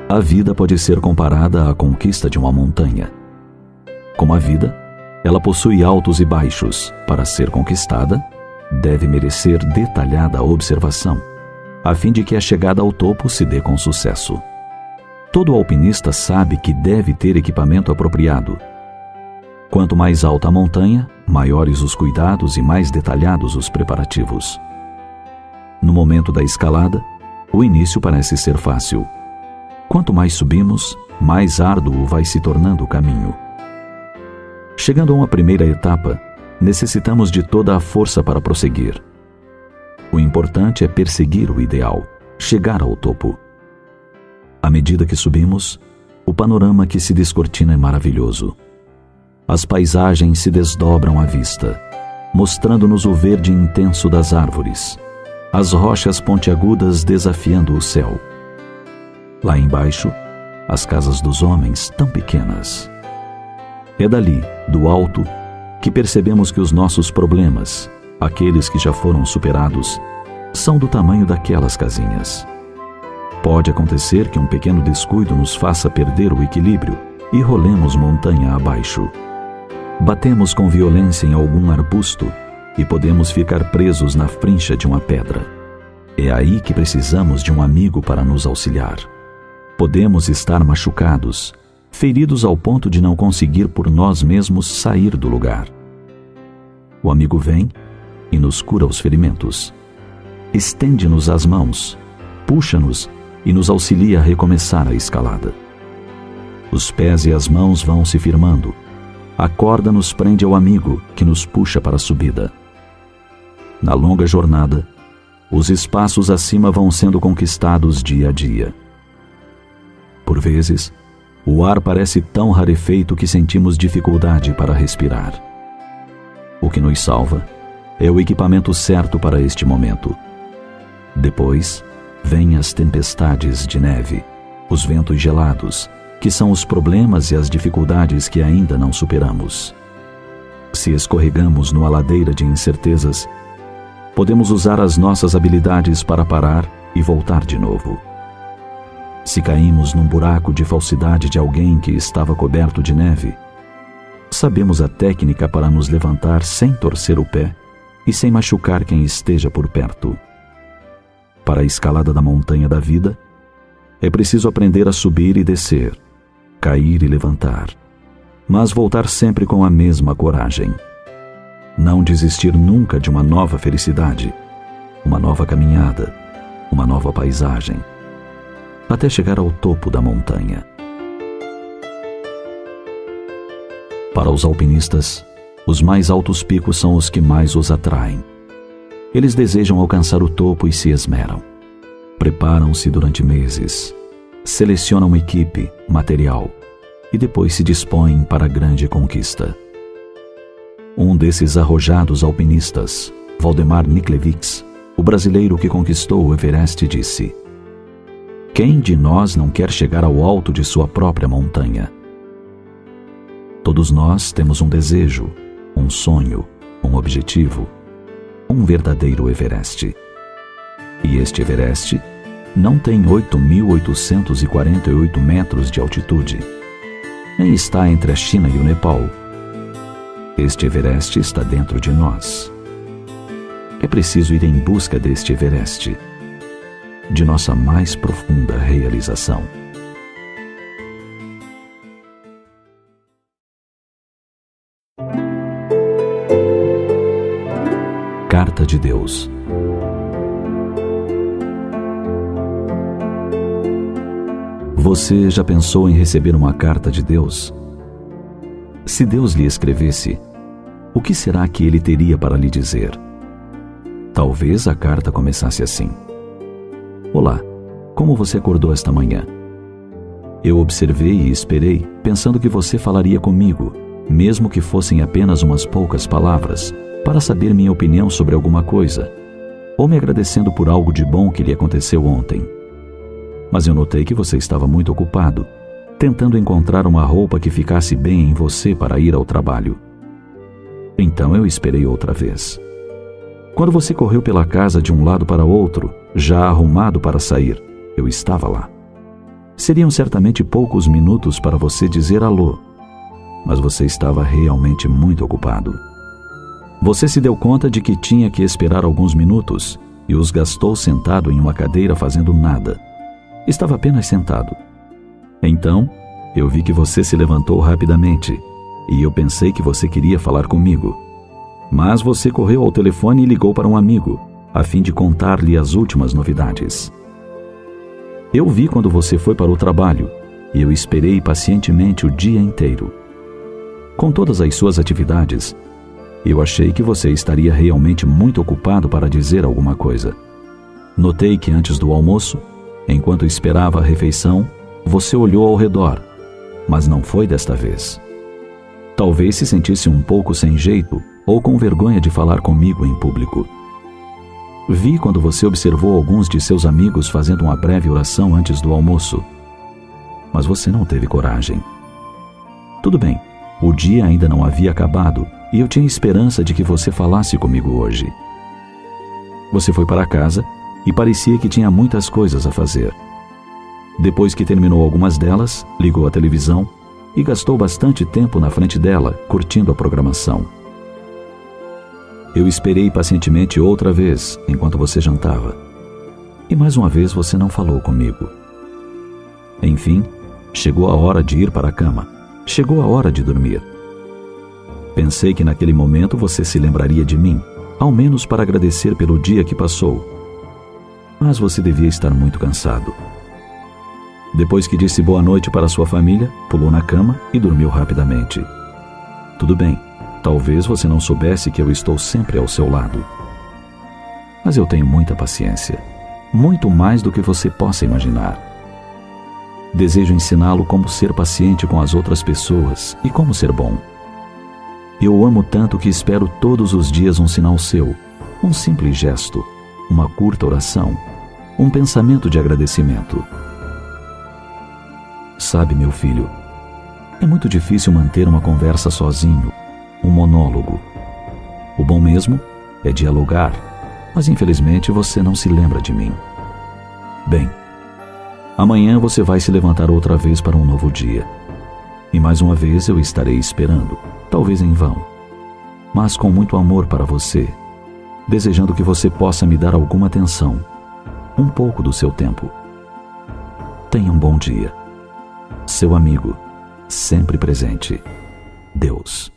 A vida pode ser comparada à conquista de uma montanha. Como a vida, ela possui altos e baixos. Para ser conquistada, deve merecer detalhada observação, a fim de que a chegada ao topo se dê com sucesso. Todo alpinista sabe que deve ter equipamento apropriado. Quanto mais alta a montanha, maiores os cuidados e mais detalhados os preparativos. No momento da escalada, o início parece ser fácil. Quanto mais subimos, mais árduo vai se tornando o caminho. Chegando a uma primeira etapa, necessitamos de toda a força para prosseguir. O importante é perseguir o ideal, chegar ao topo. À medida que subimos, o panorama que se descortina é maravilhoso. As paisagens se desdobram à vista, mostrando-nos o verde intenso das árvores, as rochas pontiagudas desafiando o céu. Lá embaixo, as casas dos homens tão pequenas. É dali, do alto, que percebemos que os nossos problemas, aqueles que já foram superados, são do tamanho daquelas casinhas. Pode acontecer que um pequeno descuido nos faça perder o equilíbrio e rolemos montanha abaixo. Batemos com violência em algum arbusto e podemos ficar presos na frincha de uma pedra. É aí que precisamos de um amigo para nos auxiliar. Podemos estar machucados, feridos ao ponto de não conseguir por nós mesmos sair do lugar. O amigo vem e nos cura os ferimentos. Estende-nos as mãos, puxa-nos e nos auxilia a recomeçar a escalada. Os pés e as mãos vão se firmando. A corda nos prende ao amigo que nos puxa para a subida. Na longa jornada, os espaços acima vão sendo conquistados dia a dia. Por vezes, o ar parece tão rarefeito que sentimos dificuldade para respirar. O que nos salva é o equipamento certo para este momento. Depois, vêm as tempestades de neve, os ventos gelados, que são os problemas e as dificuldades que ainda não superamos. Se escorregamos numa ladeira de incertezas, podemos usar as nossas habilidades para parar e voltar de novo. Se caímos num buraco de falsidade de alguém que estava coberto de neve, sabemos a técnica para nos levantar sem torcer o pé e sem machucar quem esteja por perto. Para a escalada da montanha da vida, é preciso aprender a subir e descer, cair e levantar, mas voltar sempre com a mesma coragem. Não desistir nunca de uma nova felicidade, uma nova caminhada, uma nova paisagem, até chegar ao topo da montanha. Para os alpinistas, os mais altos picos são os que mais os atraem. Eles desejam alcançar o topo e se esmeram. Preparam-se durante meses, selecionam equipe, material e depois se dispõem para a grande conquista. Um desses arrojados alpinistas, Valdemar Niklevich, o brasileiro que conquistou o Everest, disse: "Quem de nós não quer chegar ao alto de sua própria montanha?" Todos nós temos um desejo, um sonho, um objetivo, um verdadeiro Everest. E este Everest não tem 8.848 metros de altitude, nem está entre a China e o Nepal. Este Everest está dentro de nós. É preciso ir em busca deste Everest, de nossa mais profunda realização. Carta de Deus. Você já pensou em receber uma carta de Deus? Se Deus lhe escrevesse, o que será que ele teria para lhe dizer? Talvez a carta começasse assim: "Olá, como você acordou esta manhã? Eu observei e esperei, pensando que você falaria comigo, mesmo que fossem apenas umas poucas palavras, para saber minha opinião sobre alguma coisa, ou me agradecendo por algo de bom que lhe aconteceu ontem. mas eu notei que você estava muito ocupado, tentando encontrar uma roupa que ficasse bem em você para ir ao trabalho. Então eu esperei outra vez. Quando você correu pela casa de um lado para outro, já arrumado para sair, eu estava lá. Seriam certamente poucos minutos para você dizer alô, mas você estava realmente muito ocupado. Você se deu conta de que tinha que esperar alguns minutos e os gastou sentado em uma cadeira fazendo nada. Estava apenas sentado. Então, eu vi que você se levantou rapidamente e eu pensei que você queria falar comigo. Mas você correu ao telefone e ligou para um amigo, a fim de contar-lhe as últimas novidades. Eu vi quando você foi para o trabalho e eu esperei pacientemente o dia inteiro. Com todas as suas atividades, eu achei que você estaria realmente muito ocupado para dizer alguma coisa. Notei que antes do almoço, enquanto esperava a refeição, você olhou ao redor, mas não foi desta vez. Talvez se sentisse um pouco sem jeito ou com vergonha de falar comigo em público. Vi quando você observou alguns de seus amigos fazendo uma breve oração antes do almoço, mas você não teve coragem. Tudo bem, o dia ainda não havia acabado e eu tinha esperança de que você falasse comigo hoje. Você foi para casa e parecia que tinha muitas coisas a fazer. Depois que terminou algumas delas, ligou a televisão e gastou bastante tempo na frente dela, curtindo a programação. Eu esperei pacientemente outra vez, enquanto você jantava. E mais uma vez você não falou comigo. Enfim, chegou a hora de ir para a cama. Chegou a hora de dormir. Pensei que naquele momento você se lembraria de mim, ao menos para agradecer pelo dia que passou. Mas você devia estar muito cansado. Depois que disse boa noite para sua família, pulou na cama e dormiu rapidamente. Tudo bem, talvez você não soubesse que eu estou sempre ao seu lado. Mas eu tenho muita paciência, muito mais do que você possa imaginar. Desejo ensiná-lo como ser paciente com as outras pessoas e como ser bom. Eu o amo tanto que espero todos os dias um sinal seu, um simples gesto, uma curta oração, um pensamento de agradecimento. Sabe, meu filho, é muito difícil manter uma conversa sozinho, um monólogo. O bom mesmo é dialogar, mas infelizmente você não se lembra de mim. Bem, amanhã você vai se levantar outra vez para um novo dia. E mais uma vez eu estarei esperando, talvez em vão, mas com muito amor para você, desejando que você possa me dar alguma atenção, um pouco do seu tempo. Tenha um bom dia. Seu amigo, sempre presente, Deus.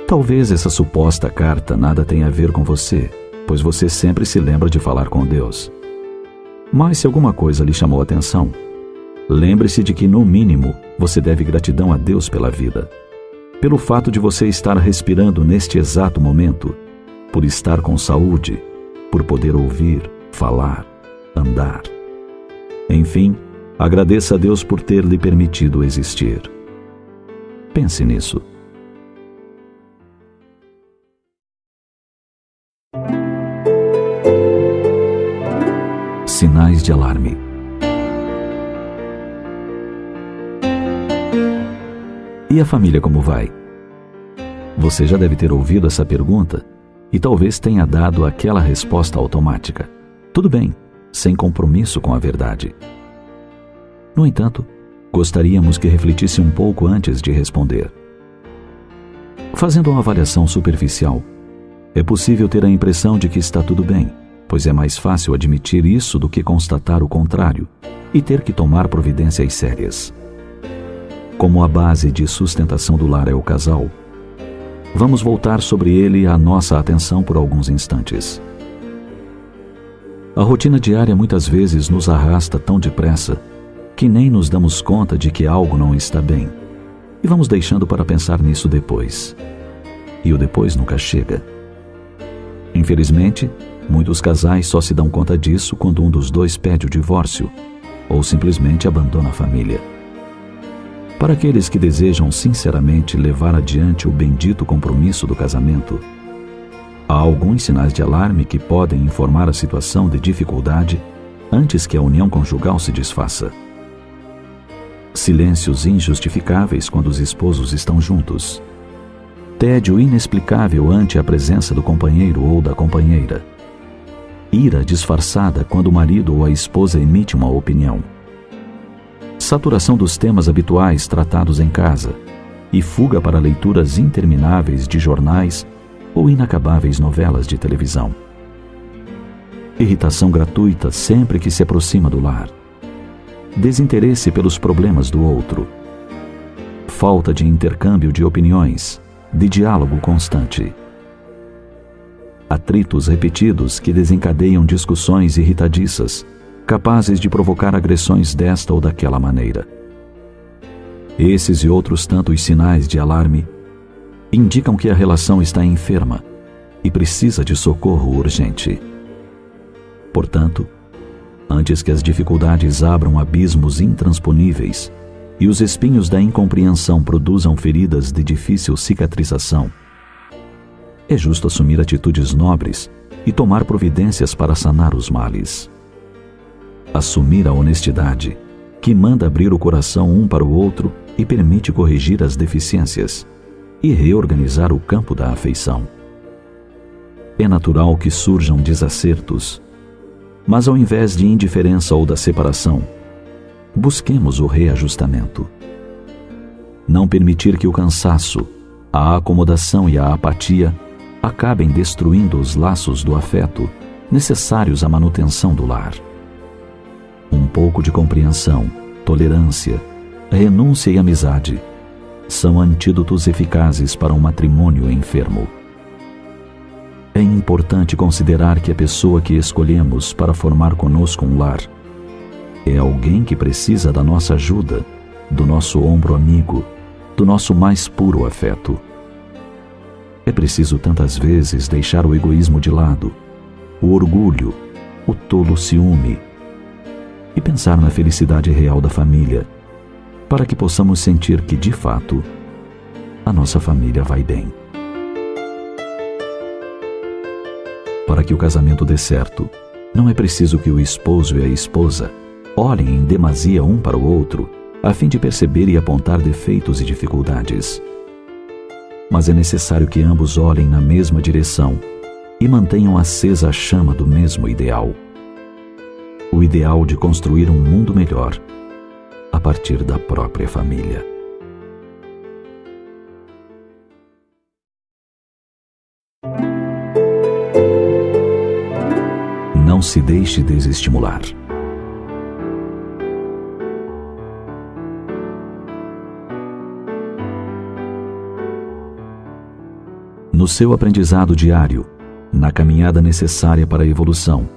Talvez essa suposta carta nada tenha a ver com você, pois você sempre se lembra de falar com Deus. Mas se alguma coisa lhe chamou a atenção, lembre-se de que, no mínimo, você deve gratidão a Deus pela vida, pelo fato de você estar respirando neste exato momento, por estar com saúde, por poder ouvir, falar, andar. Enfim, agradeça a Deus por ter lhe permitido existir. Pense nisso. Sinais de alarme. E a família como vai? Você já deve ter ouvido essa pergunta e talvez tenha dado aquela resposta automática. Tudo bem, sem compromisso com a verdade. No entanto, gostaríamos que refletisse um pouco antes de responder. Fazendo uma avaliação superficial, é possível ter a impressão de que está tudo bem, pois é mais fácil admitir isso do que constatar o contrário e ter que tomar providências sérias. Como a base de sustentação do lar é o casal, vamos voltar sobre ele a nossa atenção por alguns instantes. A rotina diária muitas vezes nos arrasta tão depressa que nem nos damos conta de que algo não está bem e vamos deixando para pensar nisso depois. E o depois nunca chega. Infelizmente, muitos casais só se dão conta disso quando um dos dois pede o divórcio ou simplesmente abandona a família. Para aqueles que desejam sinceramente levar adiante o bendito compromisso do casamento, Há alguns sinais de alarme que podem informar a situação de dificuldade antes que a união conjugal se desfaça. Silêncios injustificáveis quando os esposos estão juntos. Tédio inexplicável ante a presença do companheiro ou da companheira. Ira disfarçada quando o marido ou a esposa emite uma opinião. Saturação dos temas habituais tratados em casa e fuga para leituras intermináveis de jornais ou inacabáveis novelas de televisão. Irritação gratuita sempre que se aproxima do lar. Desinteresse pelos problemas do outro. Falta de intercâmbio de opiniões, de diálogo constante. Atritos repetidos que desencadeiam discussões irritadiças, capazes de provocar agressões desta ou daquela maneira. Esses e outros tantos sinais de alarme indicam que a relação está enferma e precisa de socorro urgente. Portanto, antes que as dificuldades abram abismos intransponíveis e os espinhos da incompreensão produzam feridas de difícil cicatrização, é justo assumir atitudes nobres e tomar providências para sanar os males. Assumir a honestidade, que manda abrir o coração um para o outro e permite corrigir as deficiências e reorganizar o campo da afeição. É natural que surjam desacertos, mas ao invés de indiferença ou da separação, busquemos o reajustamento. Não permitir que o cansaço, a acomodação e a apatia acabem destruindo os laços do afeto necessários à manutenção do lar. Um pouco de compreensão, tolerância, renúncia e amizade são antídotos eficazes para um matrimônio enfermo. É importante considerar que a pessoa que escolhemos para formar conosco um lar é alguém que precisa da nossa ajuda, do nosso ombro amigo, do nosso mais puro afeto. É preciso tantas vezes deixar o egoísmo de lado, o orgulho, o tolo ciúme e pensar na felicidade real da família, para que possamos sentir que, de fato, a nossa família vai bem. Para que o casamento dê certo, não é preciso que o esposo e a esposa olhem em demasia um para o outro, a fim de perceber e apontar defeitos e dificuldades. Mas é necessário que ambos olhem na mesma direção e mantenham acesa a chama do mesmo ideal. O ideal de construir um mundo melhor a partir da própria família. Não se deixe desestimular. No seu aprendizado diário, na caminhada necessária para a evolução,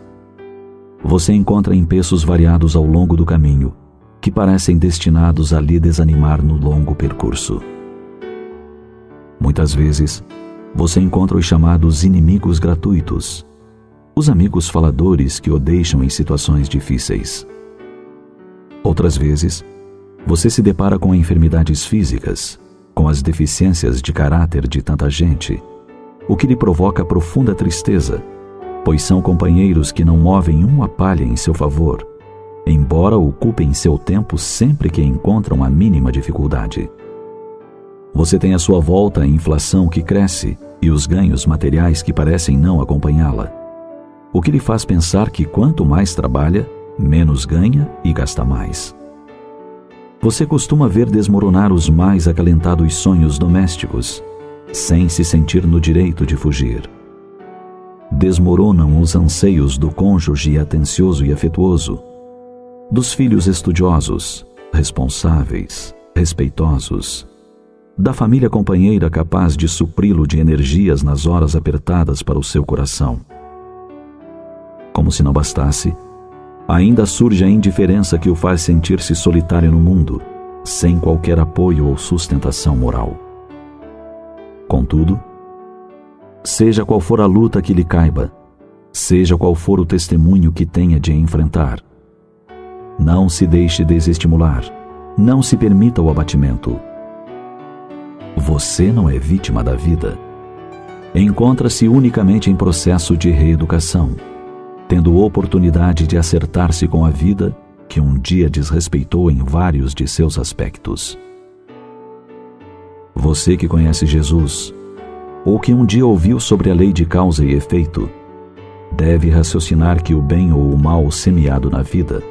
você encontra empeços variados ao longo do caminho, que parecem destinados a lhe desanimar no longo percurso. Muitas vezes, você encontra os chamados inimigos gratuitos, os amigos faladores que o deixam em situações difíceis. Outras vezes, você se depara com enfermidades físicas, com as deficiências de caráter de tanta gente, o que lhe provoca profunda tristeza, pois são companheiros que não movem uma palha em seu favor, embora ocupem seu tempo sempre que encontram a mínima dificuldade. Você tem à sua volta a inflação que cresce e os ganhos materiais que parecem não acompanhá-la, o que lhe faz pensar que quanto mais trabalha, menos ganha e gasta mais. Você costuma ver desmoronar os mais acalentados sonhos domésticos, sem se sentir no direito de fugir. Desmoronam os anseios do cônjuge atencioso e afetuoso, dos filhos estudiosos, responsáveis, respeitosos, da família companheira capaz de supri-lo de energias nas horas apertadas para o seu coração. Como se não bastasse, ainda surge a indiferença que o faz sentir-se solitário no mundo, sem qualquer apoio ou sustentação moral. Contudo, seja qual for a luta que lhe caiba, seja qual for o testemunho que tenha de enfrentar, não se deixe desestimular, não se permita o abatimento. Você não é vítima da vida. encontra-se unicamente em processo de reeducação, tendo oportunidade de acertar-se com a vida que um dia desrespeitou em vários de seus aspectos. Você que conhece Jesus, ou que um dia ouviu sobre a lei de causa e efeito, deve raciocinar que o bem ou o mal semeado na vida,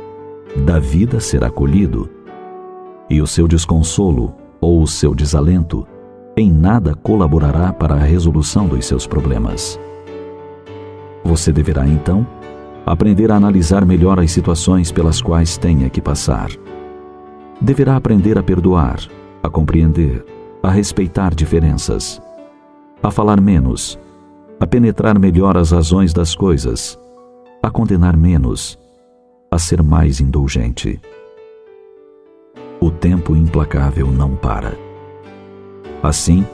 da vida será colhido, e o seu desconsolo ou o seu desalento em nada colaborará para a resolução dos seus problemas. Você deverá, então, aprender a analisar melhor as situações pelas quais tenha que passar. Deverá aprender a perdoar, a compreender, a respeitar diferenças, a falar menos, a penetrar melhor as razões das coisas, a condenar menos, a ser mais indulgente. O tempo implacável não para. Assim,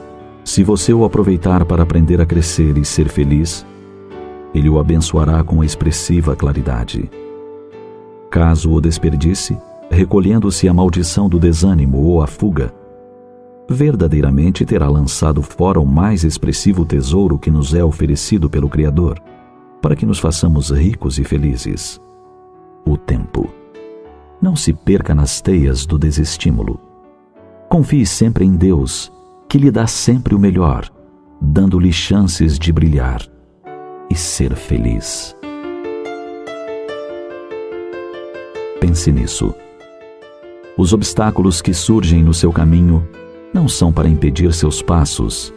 se você o aproveitar para aprender a crescer e ser feliz, ele o abençoará com expressiva claridade. Caso o desperdice, recolhendo-se a maldição do desânimo ou a fuga, verdadeiramente terá lançado fora o mais expressivo tesouro que nos é oferecido pelo Criador, para que nos façamos ricos e felizes: o tempo. Não se perca nas teias do desestímulo. Confie sempre em Deus, que lhe dá sempre o melhor, dando-lhe chances de brilhar e ser feliz. Pense nisso. Os obstáculos que surgem no seu caminho não são para impedir seus passos,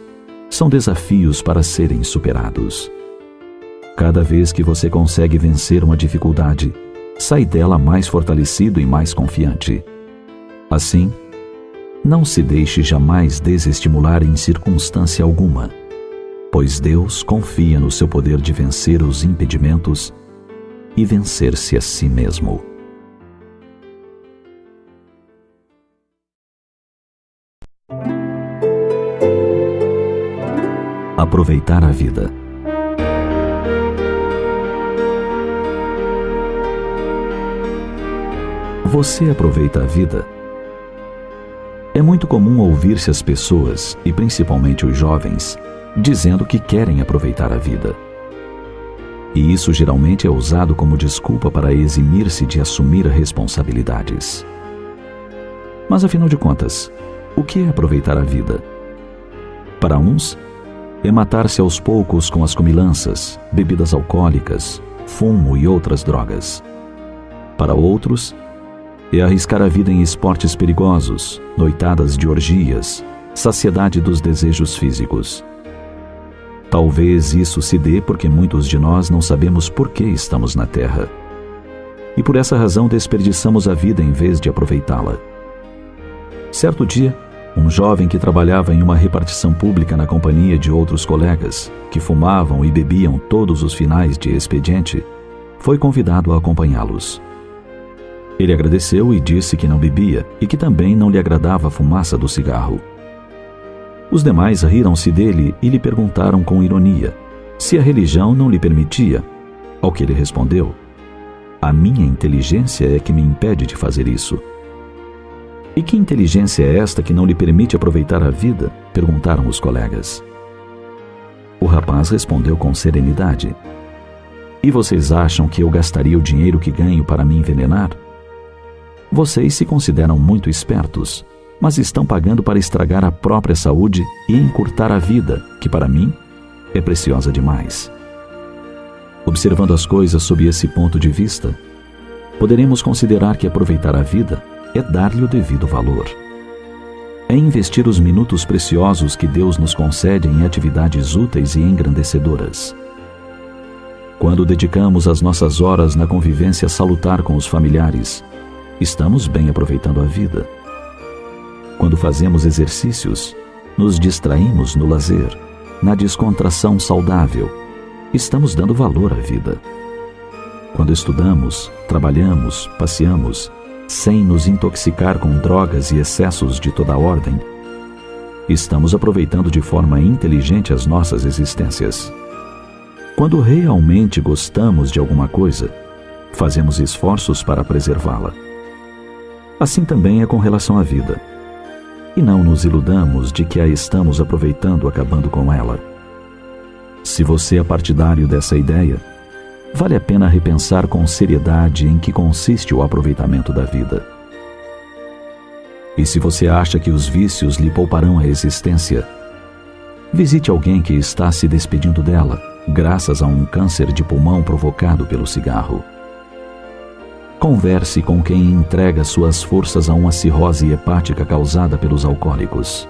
são desafios para serem superados. Cada vez que você consegue vencer uma dificuldade, sai dela mais fortalecido e mais confiante. Assim, não se deixe jamais desestimular em circunstância alguma, pois Deus confia no seu poder de vencer os impedimentos e vencer-se a si mesmo. Aproveitar a vida. Você aproveita a vida? É muito comum ouvir-se as pessoas, e principalmente os jovens, dizendo que querem aproveitar a vida. E isso geralmente é usado como desculpa para eximir-se de assumir responsabilidades. Mas afinal de contas, o que é aproveitar a vida? Para uns, é matar-se aos poucos com as comilanças, bebidas alcoólicas, fumo e outras drogas. Para outros, é arriscar a vida em esportes perigosos, noitadas de orgias, saciedade dos desejos físicos. Talvez isso se dê porque muitos de nós não sabemos por que estamos na Terra. E por essa razão desperdiçamos a vida em vez de aproveitá-la. Certo dia, um jovem que trabalhava em uma repartição pública na companhia de outros colegas, que fumavam e bebiam todos os finais de expediente, foi convidado a acompanhá-los. Ele agradeceu e disse que não bebia e que também não lhe agradava a fumaça do cigarro. Os demais riram-se dele e lhe perguntaram com ironia se a religião não lhe permitia, ao que ele respondeu: "A minha inteligência é que me impede de fazer isso." "E que inteligência é esta que não lhe permite aproveitar a vida?" perguntaram os colegas. O rapaz respondeu com serenidade: "E vocês acham que eu gastaria o dinheiro que ganho para me envenenar? Vocês se consideram muito espertos, mas estão pagando para estragar a própria saúde e encurtar a vida, que para mim é preciosa demais." Observando as coisas sob esse ponto de vista, poderemos considerar que aproveitar a vida é dar-lhe o devido valor. É investir os minutos preciosos que Deus nos concede em atividades úteis e engrandecedoras. Quando dedicamos as nossas horas na convivência salutar com os familiares, estamos bem aproveitando a vida. Quando fazemos exercícios, nos distraímos no lazer, na descontração saudável, estamos dando valor à vida. Quando estudamos, trabalhamos, passeamos, sem nos intoxicar com drogas e excessos de toda ordem, estamos aproveitando de forma inteligente as nossas existências. Quando realmente gostamos de alguma coisa, fazemos esforços para preservá-la. Assim também é com relação à vida. E não nos iludamos de que a estamos aproveitando acabando com ela. Se você é partidário dessa ideia, vale a pena repensar com seriedade em que consiste o aproveitamento da vida. E se você acha que os vícios lhe pouparão a existência, visite alguém que está se despedindo dela, graças a um câncer de pulmão provocado pelo cigarro. Converse com quem entrega suas forças a uma cirrose hepática causada pelos alcoólicos.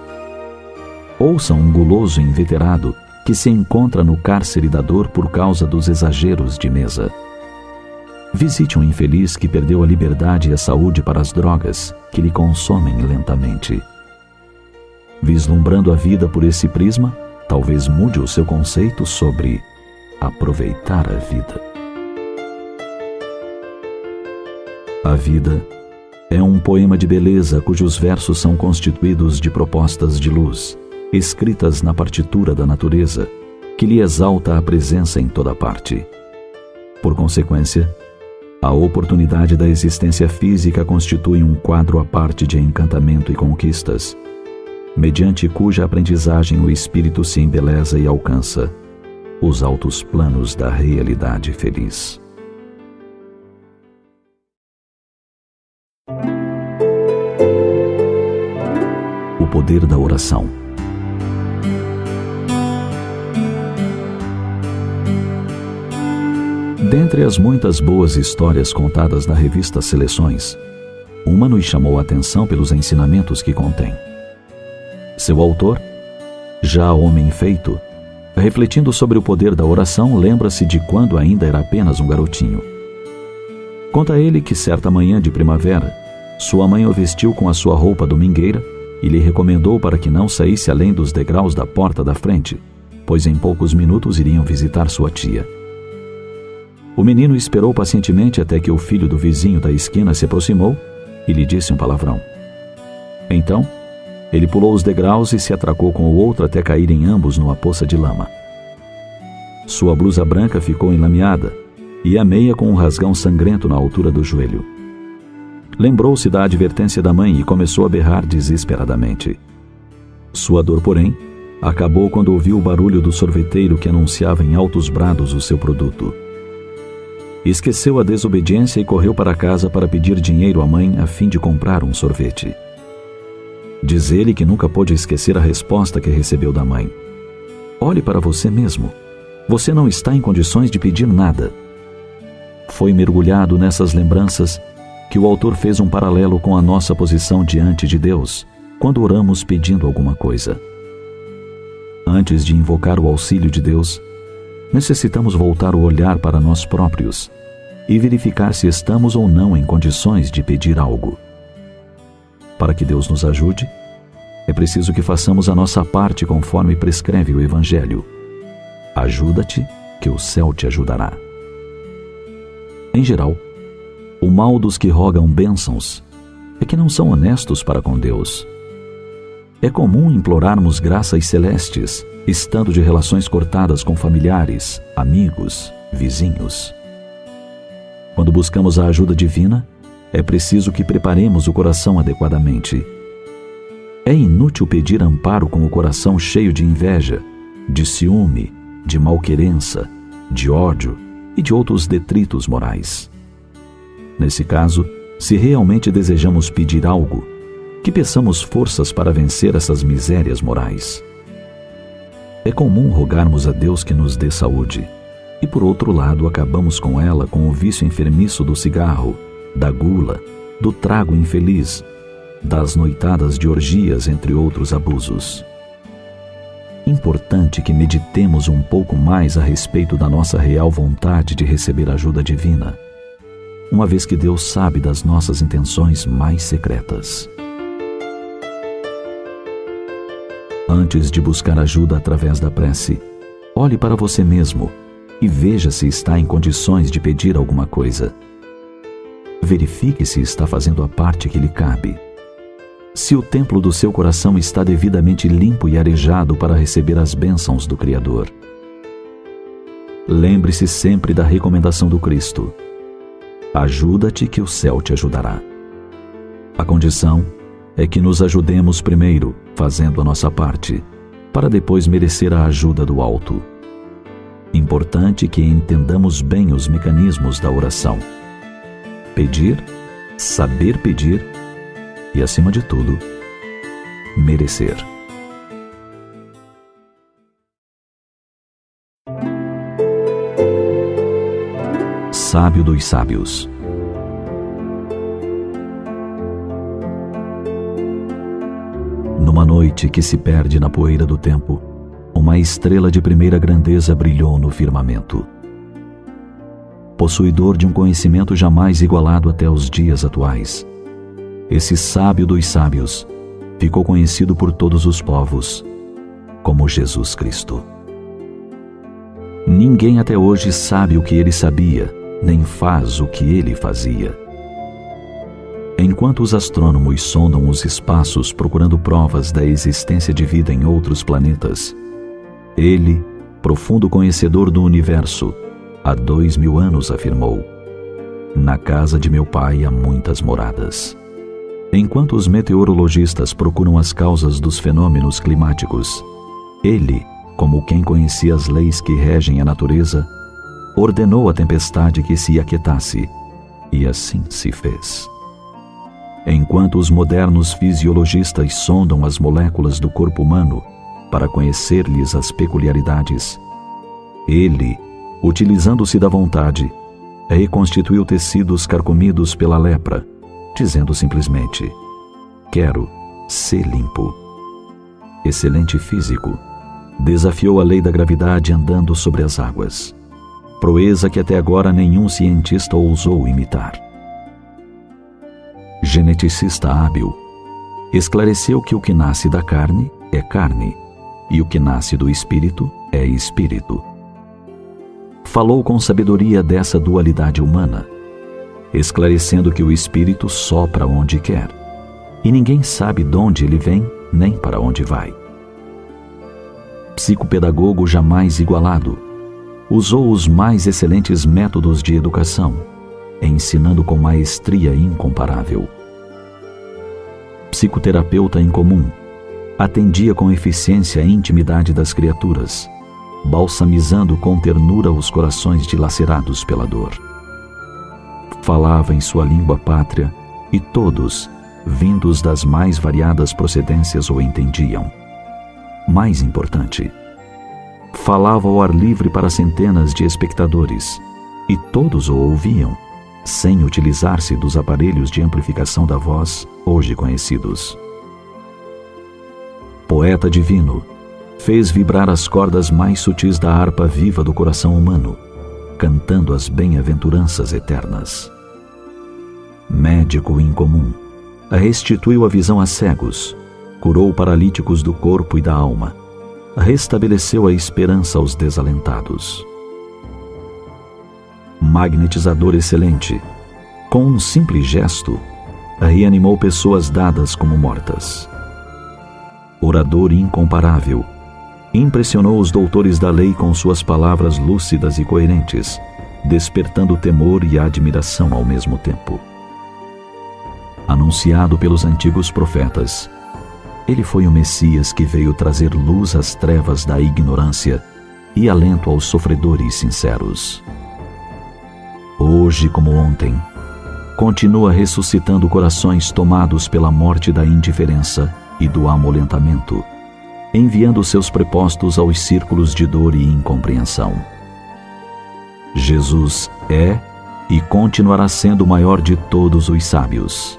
Ouça um guloso inveterado que se encontra no cárcere da dor por causa dos exageros de mesa. Visite um infeliz que perdeu a liberdade e a saúde para as drogas que lhe consomem lentamente. Vislumbrando a vida por esse prisma, talvez mude o seu conceito sobre aproveitar a vida. A vida é um poema de beleza cujos versos são constituídos de propostas de luz, escritas na partitura da natureza, que lhe exalta a presença em toda parte. Por consequência, a oportunidade da existência física constitui um quadro à parte de encantamento e conquistas, mediante cuja aprendizagem o espírito se embeleza e alcança os altos planos da realidade feliz. O poder da oração. Dentre as muitas boas histórias contadas na revista Seleções, uma nos chamou a atenção pelos ensinamentos que contém. Seu autor, já homem feito, refletindo sobre o poder da oração, lembra-se de quando ainda era apenas um garotinho. Conta ele que certa manhã de primavera, sua mãe o vestiu com a sua roupa domingueira e lhe recomendou para que não saísse além dos degraus da porta da frente, pois em poucos minutos iriam visitar sua tia. O menino esperou pacientemente até que o filho do vizinho da esquina se aproximou e lhe disse um palavrão. Então, ele pulou os degraus e se atracou com o outro até caírem ambos numa poça de lama. Sua blusa branca ficou enlameada e a meia com um rasgão sangrento na altura do joelho. Lembrou-se da advertência da mãe e começou a berrar desesperadamente. Sua dor, porém, acabou quando ouviu o barulho do sorveteiro que anunciava em altos brados o seu produto. Esqueceu a desobediência e correu para casa para pedir dinheiro à mãe a fim de comprar um sorvete. Diz ele que nunca pôde esquecer a resposta que recebeu da mãe. Olhe para você mesmo. Você não está em condições de pedir nada. Foi mergulhado nessas lembranças que o autor fez um paralelo com a nossa posição diante de Deus quando oramos pedindo alguma coisa. Antes de invocar o auxílio de Deus, necessitamos voltar o olhar para nós próprios e verificar se estamos ou não em condições de pedir algo. Para que Deus nos ajude, é preciso que façamos a nossa parte conforme prescreve o Evangelho. Ajuda-te, que o céu te ajudará. Em geral, o mal dos que rogam bênçãos é que não são honestos para com Deus. É comum implorarmos graças celestes, estando de relações cortadas com familiares, amigos, vizinhos. Quando buscamos a ajuda divina, é preciso que preparemos o coração adequadamente. É inútil pedir amparo com o coração cheio de inveja, de ciúme, de malquerença, de ódio e de outros detritos morais. Nesse caso, se realmente desejamos pedir algo, que peçamos forças para vencer essas misérias morais. É comum rogarmos a Deus que nos dê saúde, e por outro lado acabamos com ela com o vício enfermiço do cigarro, da gula, do trago infeliz, das noitadas de orgias, entre outros abusos. Importante que meditemos um pouco mais a respeito da nossa real vontade de receber ajuda divina, uma vez que Deus sabe das nossas intenções mais secretas. Antes de buscar ajuda através da prece, olhe para você mesmo e veja se está em condições de pedir alguma coisa. Verifique se está fazendo a parte que lhe cabe. Se o templo do seu coração está devidamente limpo e arejado para receber as bênçãos do Criador. Lembre-se sempre da recomendação do Cristo. Ajuda-te que o céu te ajudará. A condição é que nos ajudemos primeiro, fazendo a nossa parte, para depois merecer a ajuda do alto. Importante que entendamos bem os mecanismos da oração. Pedir, saber pedir e, acima de tudo, merecer. Sábio dos sábios. Numa noite que se perde na poeira do tempo, uma estrela de primeira grandeza brilhou no firmamento. Possuidor de um conhecimento jamais igualado até os dias atuais, esse sábio dos sábios ficou conhecido por todos os povos como Jesus Cristo. Ninguém até hoje sabe o que ele sabia, nem faz o que ele fazia. Enquanto os astrônomos sondam os espaços procurando provas da existência de vida em outros planetas, ele, profundo conhecedor do universo, há 2000 anos afirmou: na casa de meu pai há muitas moradas. Enquanto os meteorologistas procuram as causas dos fenômenos climáticos, ele, como quem conhecia as leis que regem a natureza, ordenou a tempestade que se aquietasse, e assim se fez. Enquanto os modernos fisiologistas sondam as moléculas do corpo humano para conhecer-lhes as peculiaridades, ele, utilizando-se da vontade, reconstituiu tecidos carcomidos pela lepra, dizendo simplesmente: quero ser limpo. Excelente físico, desafiou a lei da gravidade andando sobre as águas, proeza que até agora nenhum cientista ousou imitar. Geneticista hábil, esclareceu que o que nasce da carne é carne, e o que nasce do espírito é espírito. Falou com sabedoria dessa dualidade humana, esclarecendo que o espírito sopra onde quer, e ninguém sabe de onde ele vem nem para onde vai. Psicopedagogo jamais igualado, usou os mais excelentes métodos de educação, ensinando com maestria incomparável. Psicoterapeuta incomum, atendia com eficiência a intimidade das criaturas, balsamizando com ternura os corações dilacerados pela dor. Falava em sua língua pátria e todos, vindos das mais variadas procedências, o entendiam. Mais importante, falava ao ar livre para centenas de espectadores e todos o ouviam, sem utilizar-se dos aparelhos de amplificação da voz hoje conhecidos. Poeta divino, fez vibrar as cordas mais sutis da harpa viva do coração humano, cantando as bem-aventuranças eternas. Médico incomum, restituiu a visão a cegos, curou paralíticos do corpo e da alma, restabeleceu a esperança aos desalentados. Magnetizador excelente, com um simples gesto, reanimou pessoas dadas como mortas. Orador incomparável, impressionou os doutores da lei com suas palavras lúcidas e coerentes, despertando temor e admiração ao mesmo tempo. Anunciado pelos antigos profetas, ele foi o Messias que veio trazer luz às trevas da ignorância e alento aos sofredores sinceros. Hoje como ontem, continua ressuscitando corações tomados pela morte da indiferença e do amolentamento, enviando seus prepostos aos círculos de dor e incompreensão. Jesus é e continuará sendo o maior de todos os sábios.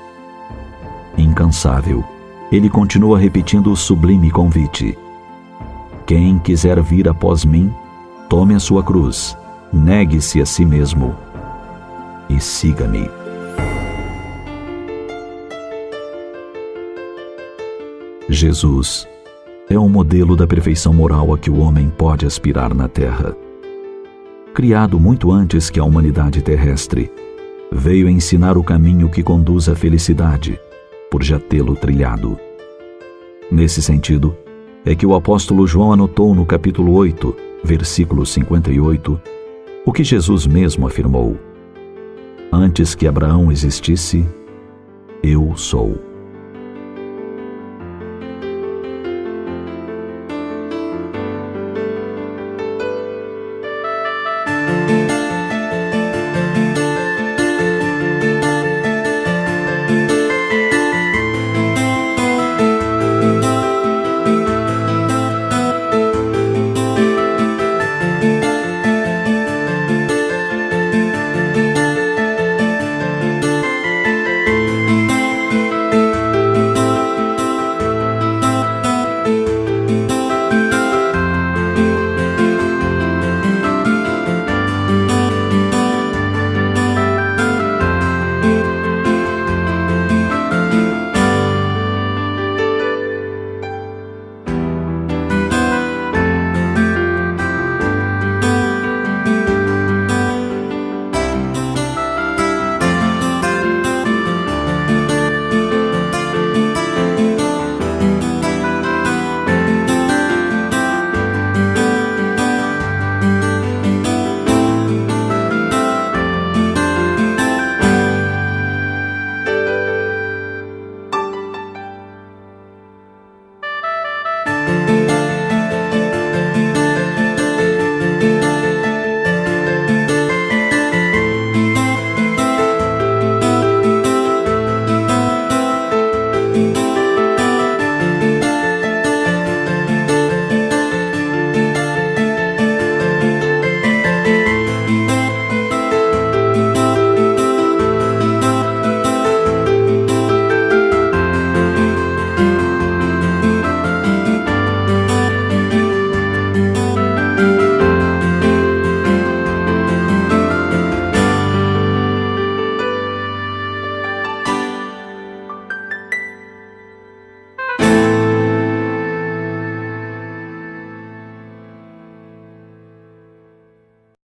Incansável, ele continua repetindo o sublime convite: quem quiser vir após mim, tome a sua cruz, negue-se a si mesmo e siga-me. Jesus é um modelo da perfeição moral a que o homem pode aspirar na Terra. Criado muito antes que a humanidade terrestre, veio ensinar o caminho que conduz à felicidade, por já tê-lo trilhado. Nesse sentido, é que o apóstolo João anotou no capítulo 8, versículo 58, o que Jesus mesmo afirmou: antes que Abraão existisse, eu sou.